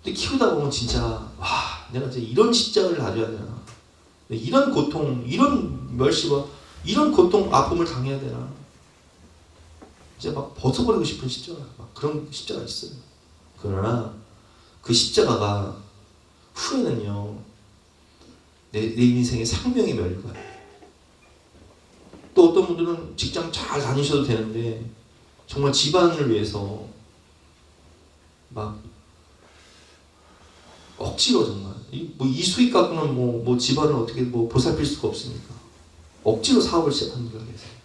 근데 키우다 보면 진짜, 와, 내가 이제 이런 십자가를 가져야 되나? 이런 고통, 이런 멸시와 이런 고통, 아픔을 당해야 되나? 이제 막 벗어버리고 싶은 십자가, 막 그런 십자가 있어요. 그러나 그 십자가가 후에는요, 내 인생의 생명의 멸류관이에요. 또 어떤 분들은 직장 잘 다니셔도 되는데 정말 집안을 위해서 막 억지로 정말 이 수익 갖고는 뭐 집안을 어떻게 뭐 보살필 수가 없으니까 억지로 사업을 시작하는 분들이 계세요.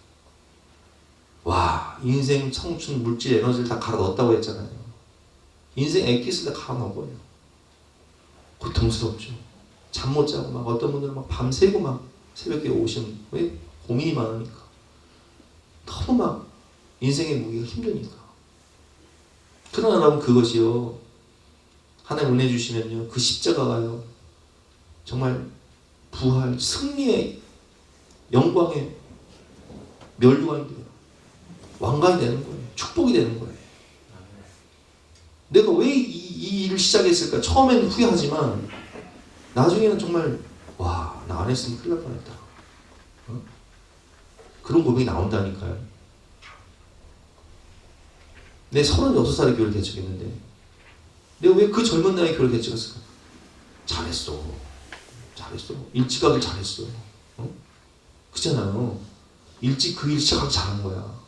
와, 인생, 청춘, 물질, 에너지를 다 갈아 넣었다고 했잖아요. 인생 엑기스를 다 갈아 넣어버려요. 고통스럽죠. 잠 못 자고 막 어떤 분들은 막 밤새고 막 새벽에 오시면, 왜? 고민이 많으니까. 너무 막 인생의 무게가 힘드니까. 그러나 여러분, 그것이요, 하나님 은혜 주시면요, 그 십자가가요, 정말 부활, 승리의 영광의 면류관이 돼요. 왕관이 되는 거예요. 축복이 되는 거예요. 내가 왜 이 일을 시작했을까? 처음에는 후회하지만 나중에는 정말, 와, 나 안 했으면 큰일 날 뻔했다. 그런 고백이 나온다니까요. 내 36살에 교회를 개척했는데 내가 왜 그 젊은 나이에 교회를 개척했을까? 잘했어. 일찍 가길 잘했어. 그렇잖아요. 일찍 그 일 시작하기 잘한 거야.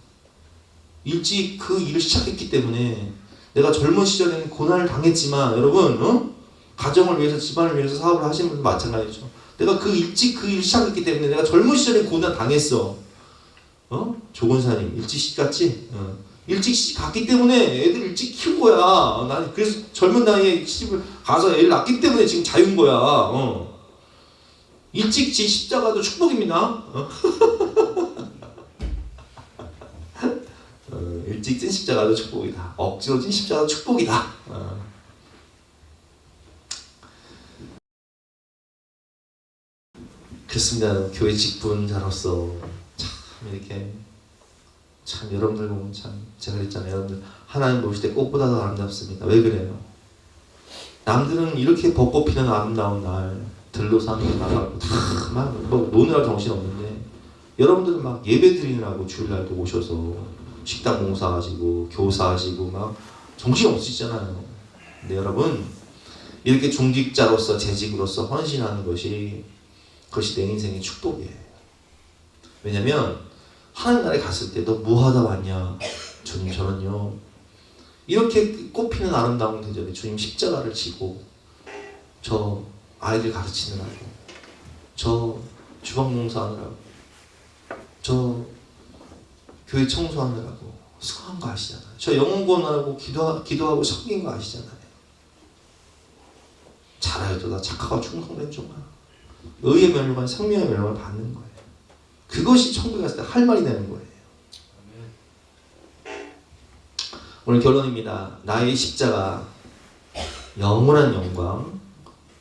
일찍 그 일을 시작했기 때문에 내가 젊은 시절에는 고난을 당했지만, 여러분, 가정을 위해서, 집안을 위해서 사업을 하시는 분도 마찬가지죠. 내가 일찍 그 일을 시작했기 때문에 내가 젊은 시절에 고난 당했어. 조건사님 일찍 시집 갔지? 일찍 시집 갔기 때문에 애들 일찍 키운 거야. 난 그래서 젊은 나이에 시집을 가서 애를 낳기 때문에 지금 자유인 거야. 일찍 진 십자가도 축복입니다. 일찍 찐 십자가도 축복이다. 억지로 찐 십자가도 축복이다. 그렇습니다. 교회 직분자로서 참 이렇게, 참 여러분들 보면 참, 제가 그랬잖아요. 여러분들 하나님 보실 때 꽃보다 더 아름답습니다. 왜 그래요? 남들은 이렇게 벚꽃 피는 아름다운 날 들로상에 나가고 막 노느라 정신 없는데, 여러분들은 막 예배 드리느라고 주일날도 오셔서 식당 봉사하시고 교사하시고 막 정신 없으시잖아요. 근데 여러분, 이렇게 중직자로서 재직으로서 헌신하는 것이, 그것이 내 인생의 축복이에요. 왜냐면 하나님 나라에 갔을 때 너 뭐하다 왔냐? 주님, 저는요 이렇게 꽃피는 아름다운 계절에 주님 십자가를 지고 저 아이들 가르치느라고, 저 주방 봉사하느라고, 저 교회 청소하느라고 수고한 거 아시잖아요. 저 영혼권하고 기도하고 섬긴 거 아시잖아요. 잘하여도 나 착하고 충성된 종아, 의의 면류관, 생명의 면류관을 받는 거예요. 그것이 천국에 갔을 때 할 말이 되는 거예요. 오늘 결론입니다. 나의 십자가 영원한 영광,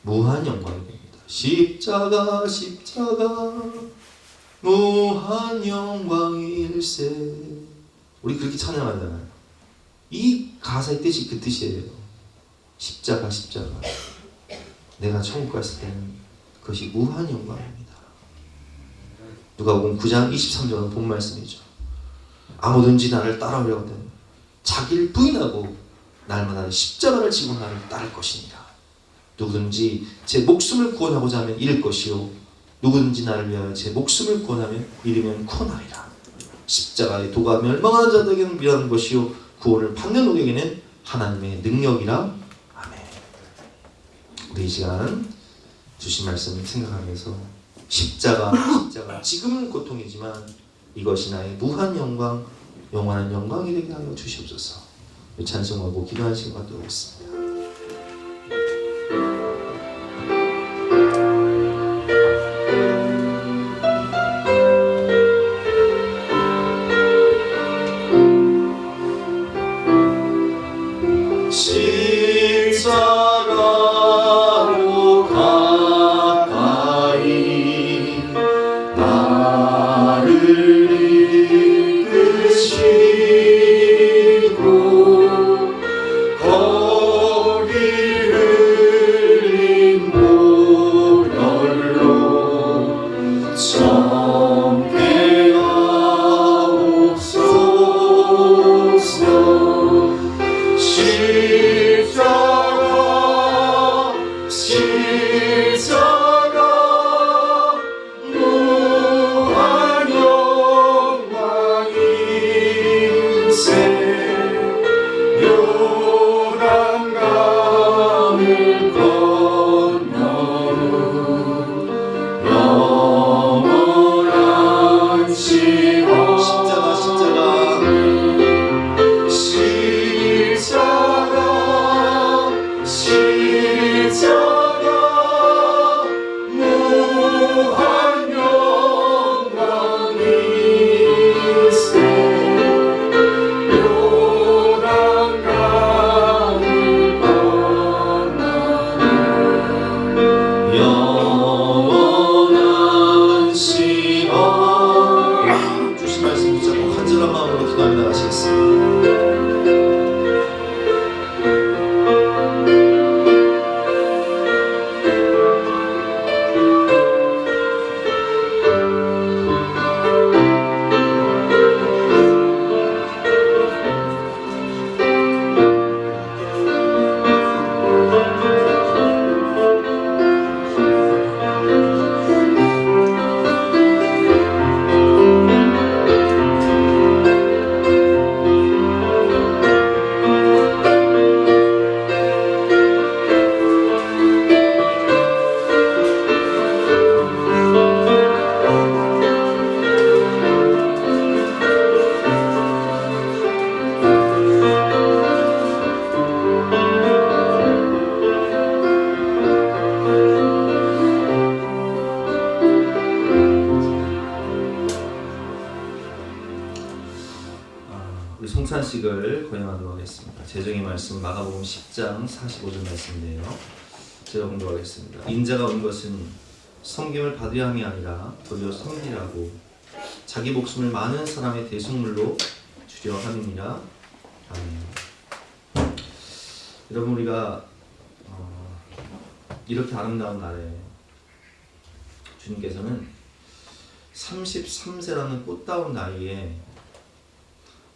무한 영광이 됩니다. 십자가 무한 영광일세. 우리 그렇게 찬양하잖아요. 이 가사의 뜻이 그 뜻이에요. 십자가. 내가 천국 갔을 때는 그것이 무한 영광입니다. 누가복음 9장 23절은 본 말씀이죠. 아무든지 나를 따라오려거든 자기를 부인하고 날마다 십자가를 지고 나를 따를 것이니라. 누구든지 제 목숨을 구원하고자 하면 잃을 것이요 누구든지 나를 위하여 제 목숨을 구원하면 잃으면 구원하리라. 십자가의 도가 멸망하는 자들에게는 미련한 것이요 구원을 받는 우리에게는 하나님의 능력이라. 아멘. 우리 이 시간 주신 말씀을 생각하면서 십자가 지금은 고통이지만 이것이 나의 무한 영광 영원한 영광이 되게 하여 주시옵소서. 찬송하고 기도하는 시간 갖도록 하겠습니다. 십자가로 가까이 나를 이끄시고 거기 흘린 보혈로 정케 하옵소서. 십자가 무한 영광인세 요단강을 건너는 영원한 시원 십자가 무한 영광일세 요단강을 건너는 영원한 시원. 주신 말씀 붙잡고 간절한 마음으로 기도하며 나가시겠습니다. 우리 송찬식을 고행하도록 하겠습니다. 제정의 말씀 마가복음 10장 45절 말씀인데요. 제가 공부하겠습니다. 인자가 온 것은 섬김을 받으려 함이 아니라 도리어 섬기라고 자기 목숨을 많은 사람의 대속물로 주려 함이니라. 아멘. 여러분 우리가 이렇게 아름다운 날에 주님께서는 33세라는 꽃다운 나이에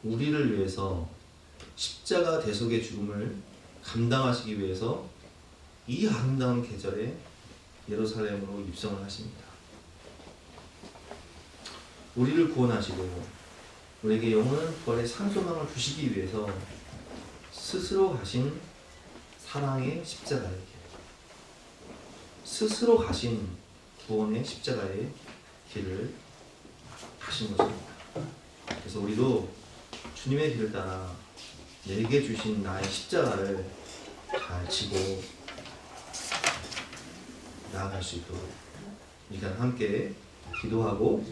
우리를 위해서 십자가 대속의 죽음을 감당하시기 위해서 이 아름다운 계절에 예루살렘으로 입성을 하십니다. 우리를 구원하시고 우리에게 영원한 부활의 산소망을 주시기 위해서 스스로 가신 사랑의 십자가의 길, 스스로 가신 구원의 십자가의 길을 가신 것입니다. 그래서 우리도 주님의 길을 따라 내게 주신 나의 십자가를 잘 지고 나아갈 수 있도록 일단 함께 기도하고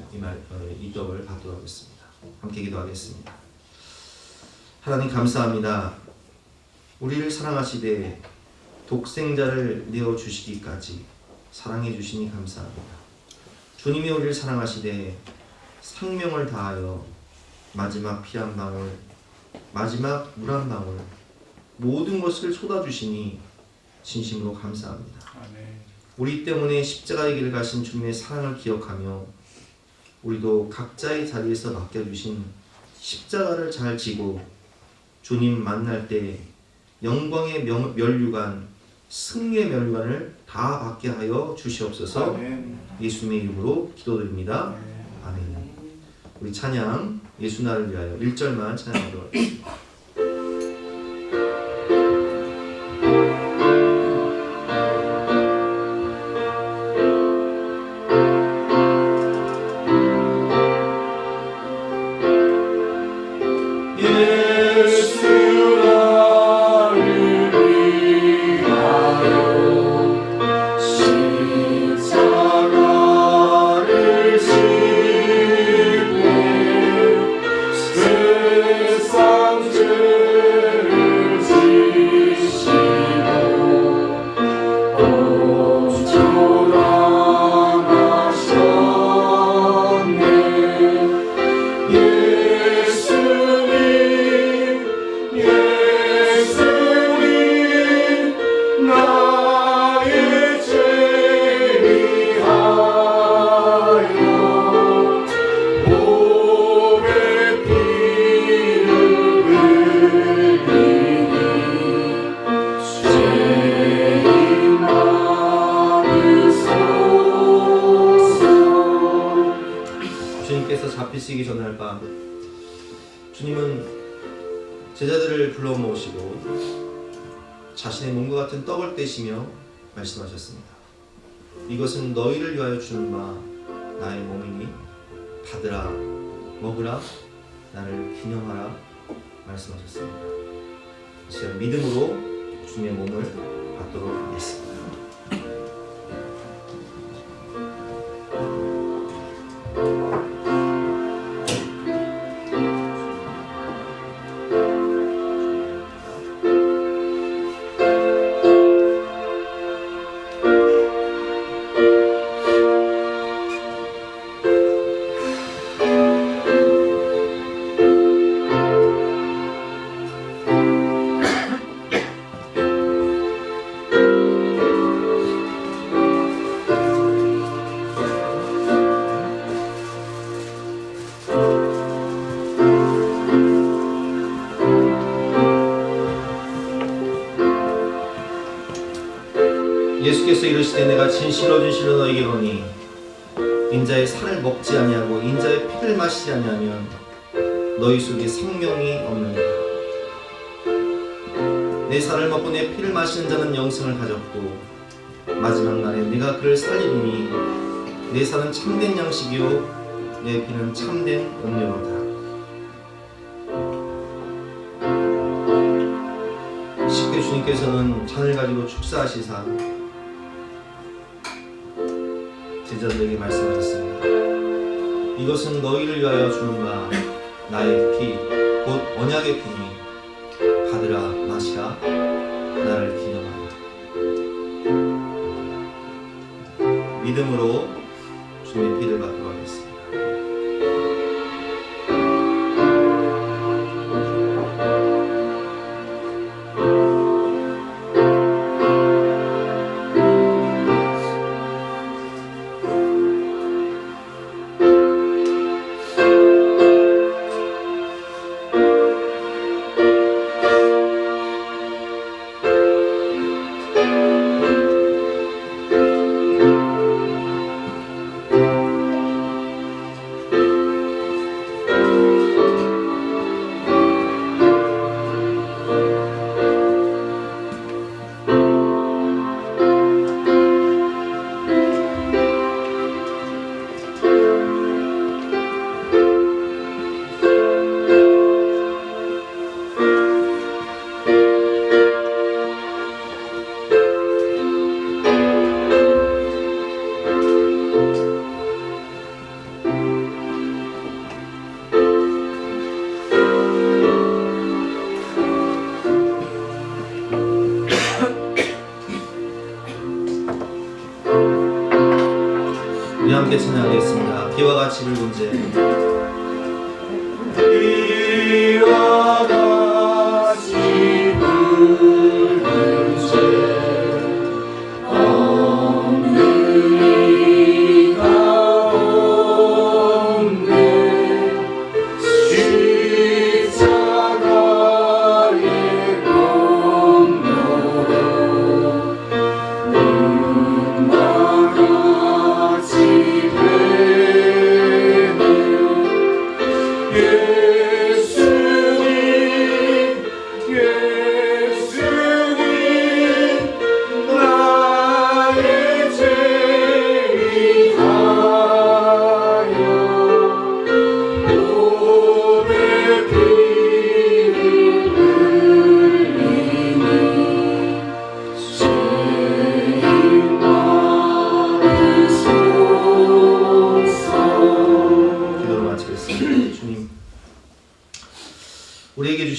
이 떡을 받도록 하겠습니다. 함께 기도하겠습니다. 하나님 감사합니다. 우리를 사랑하시되 독생자를 내어주시기까지 사랑해 주시니 감사합니다. 주님이 우리를 사랑하시되 생명을 다하여 마지막 피 한 방울, 마지막 물 한 방울, 모든 것을 쏟아주시니 진심으로 감사합니다. 아멘. 우리 때문에 십자가의 길을 가신 주님의 사랑을 기억하며 우리도 각자의 자리에서 맡겨주신 십자가를 잘 지고 주님 만날 때 영광의 면류관, 승리의 면류관을 다 받게 하여 주시옵소서. 아멘. 예수님의 이름으로 기도드립니다. 아멘. 우리 찬양 예수 나를 위하여 1절만 찬양하도록 하겠습니다. 주님께서 잡히시기 전날 밤 주님은 제자들을 불러 모으시고 자신의 몸과 같은 떡을 떼시며 말씀하셨습니다. 이것은 너희를 위하여 주는 바 나의 몸이니 받으라 먹으라 나를 기념하라 말씀하셨습니다. 제가 믿음으로 주님의 몸을 받도록 하겠습니다. 예수께서 이르시되 내가 진실로 진실로 너희에게 이르노니 인자의 살을 먹지 아니하고 인자의 피를 마시지 아니하면 너희 속에 생명이 없느니라. 내 살을 먹고 내 피를 마시는 자는 영생을 가졌고 마지막 날에 내가 그를 살리리니 내 살은 참된 양식이요 내 피는 참된 음료로다. 쉽게 주님께서는 잔을 가지고 축사하시사 제자들에게 말씀하셨습니다. 이것은 너희를 위하여 주는 바 나의 피, 곧 언약의 피니 받으라 마시라 나를 기념하라. 믿음으로 주님의 피를 받도록 하겠습니다. 우리 함께 찬양하겠습니다. 비와 같이 붉은 제 비와 같이 붉은 새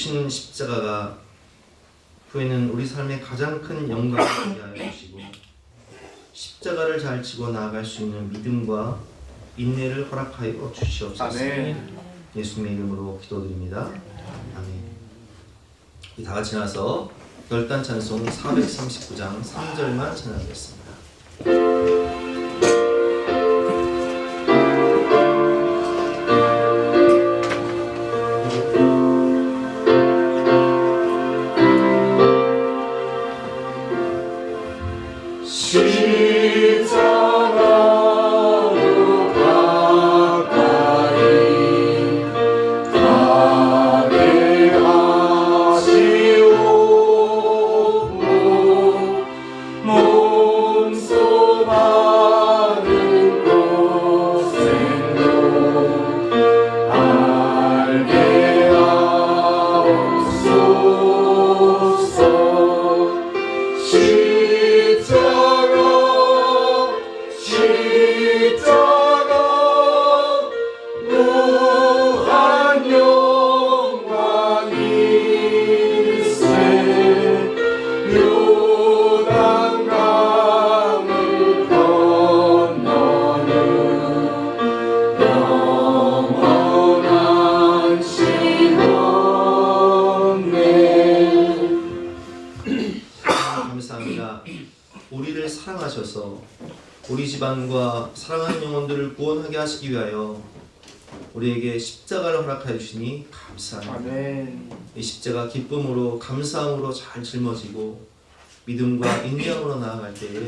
지신 십자가가 후에는 우리 삶의 가장 큰 영광을 되게 하여 주시고 십자가를 잘 지고 나아갈 수 있는 믿음과 인내를 허락하여 주시옵소서. 아멘. 예수님의 이름으로 기도드립니다. 아멘. 이 다 같이 나서 열단 찬송 439장 3절만 찬양하겠습니다. 십자가로 가까이 가게 하시오. 몸소 많은 고생도 알게 하옵소서. 십자가 무한 영광일세. 요단강을 건너는 영원한 시험에 감사합니다. 우리를 사랑하셔서 우리 집안과 사랑하는 영혼들을 구원하게 하시기 위하여 우리에게 십자가를 허락하여 주시니 감사합니다. 아멘. 이 십자가 기쁨으로 감사함으로 잘 짊어지고 믿음과 인내함으로 나아갈 때에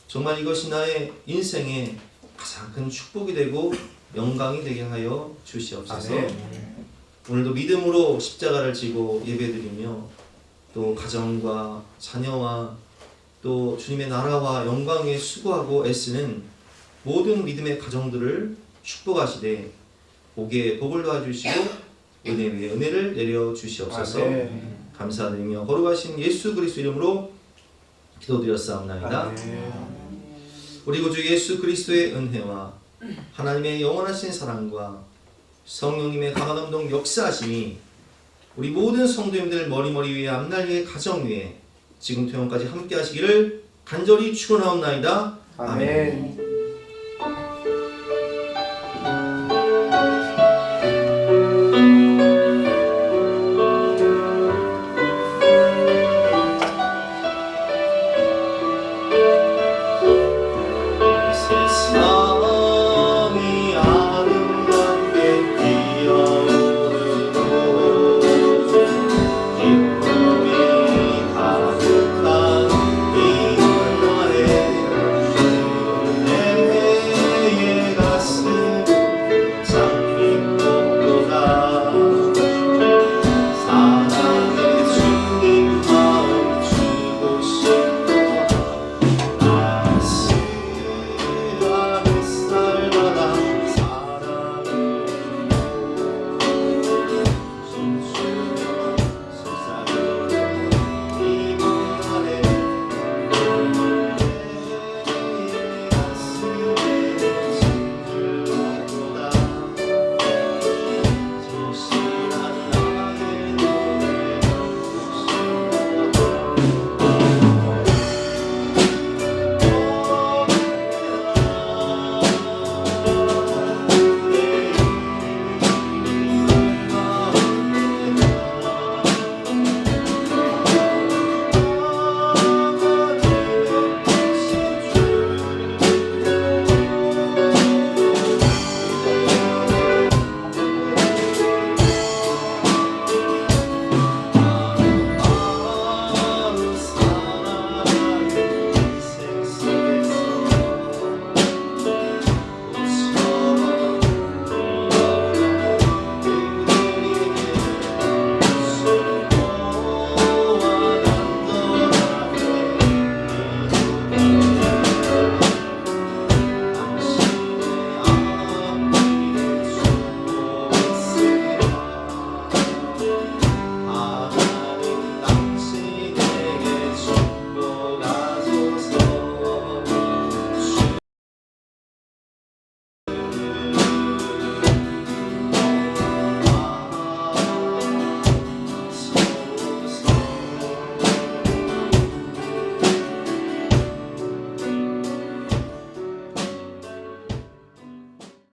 정말 이것이 나의 인생의 가장 큰 축복이 되고 영광이 되게 하여 주시옵소서. 아멘. 오늘도 믿음으로 십자가를 지고 예배드리며 또 가정과 자녀와 또 주님의 나라와 영광에 수고하고 애쓰는 모든 믿음의 가정들을 축복하시되 복에 복을 도와주시고 은혜 위에 은혜를 내려 주시옵소서. 아멘. 감사드리며 거룩하신 예수 그리스도 이름으로 기도드렸사옵나이다. 아멘. 우리 구주 예수 그리스도의 은혜와 하나님의 영원하신 사랑과 성령님의 강화감동 역사하심이 우리 모든 성도님들 머리머리 위에 앞날 위에 가정 위에 지금부터 영원까지 함께 하시기를 간절히 축원하옵나이다. 아멘.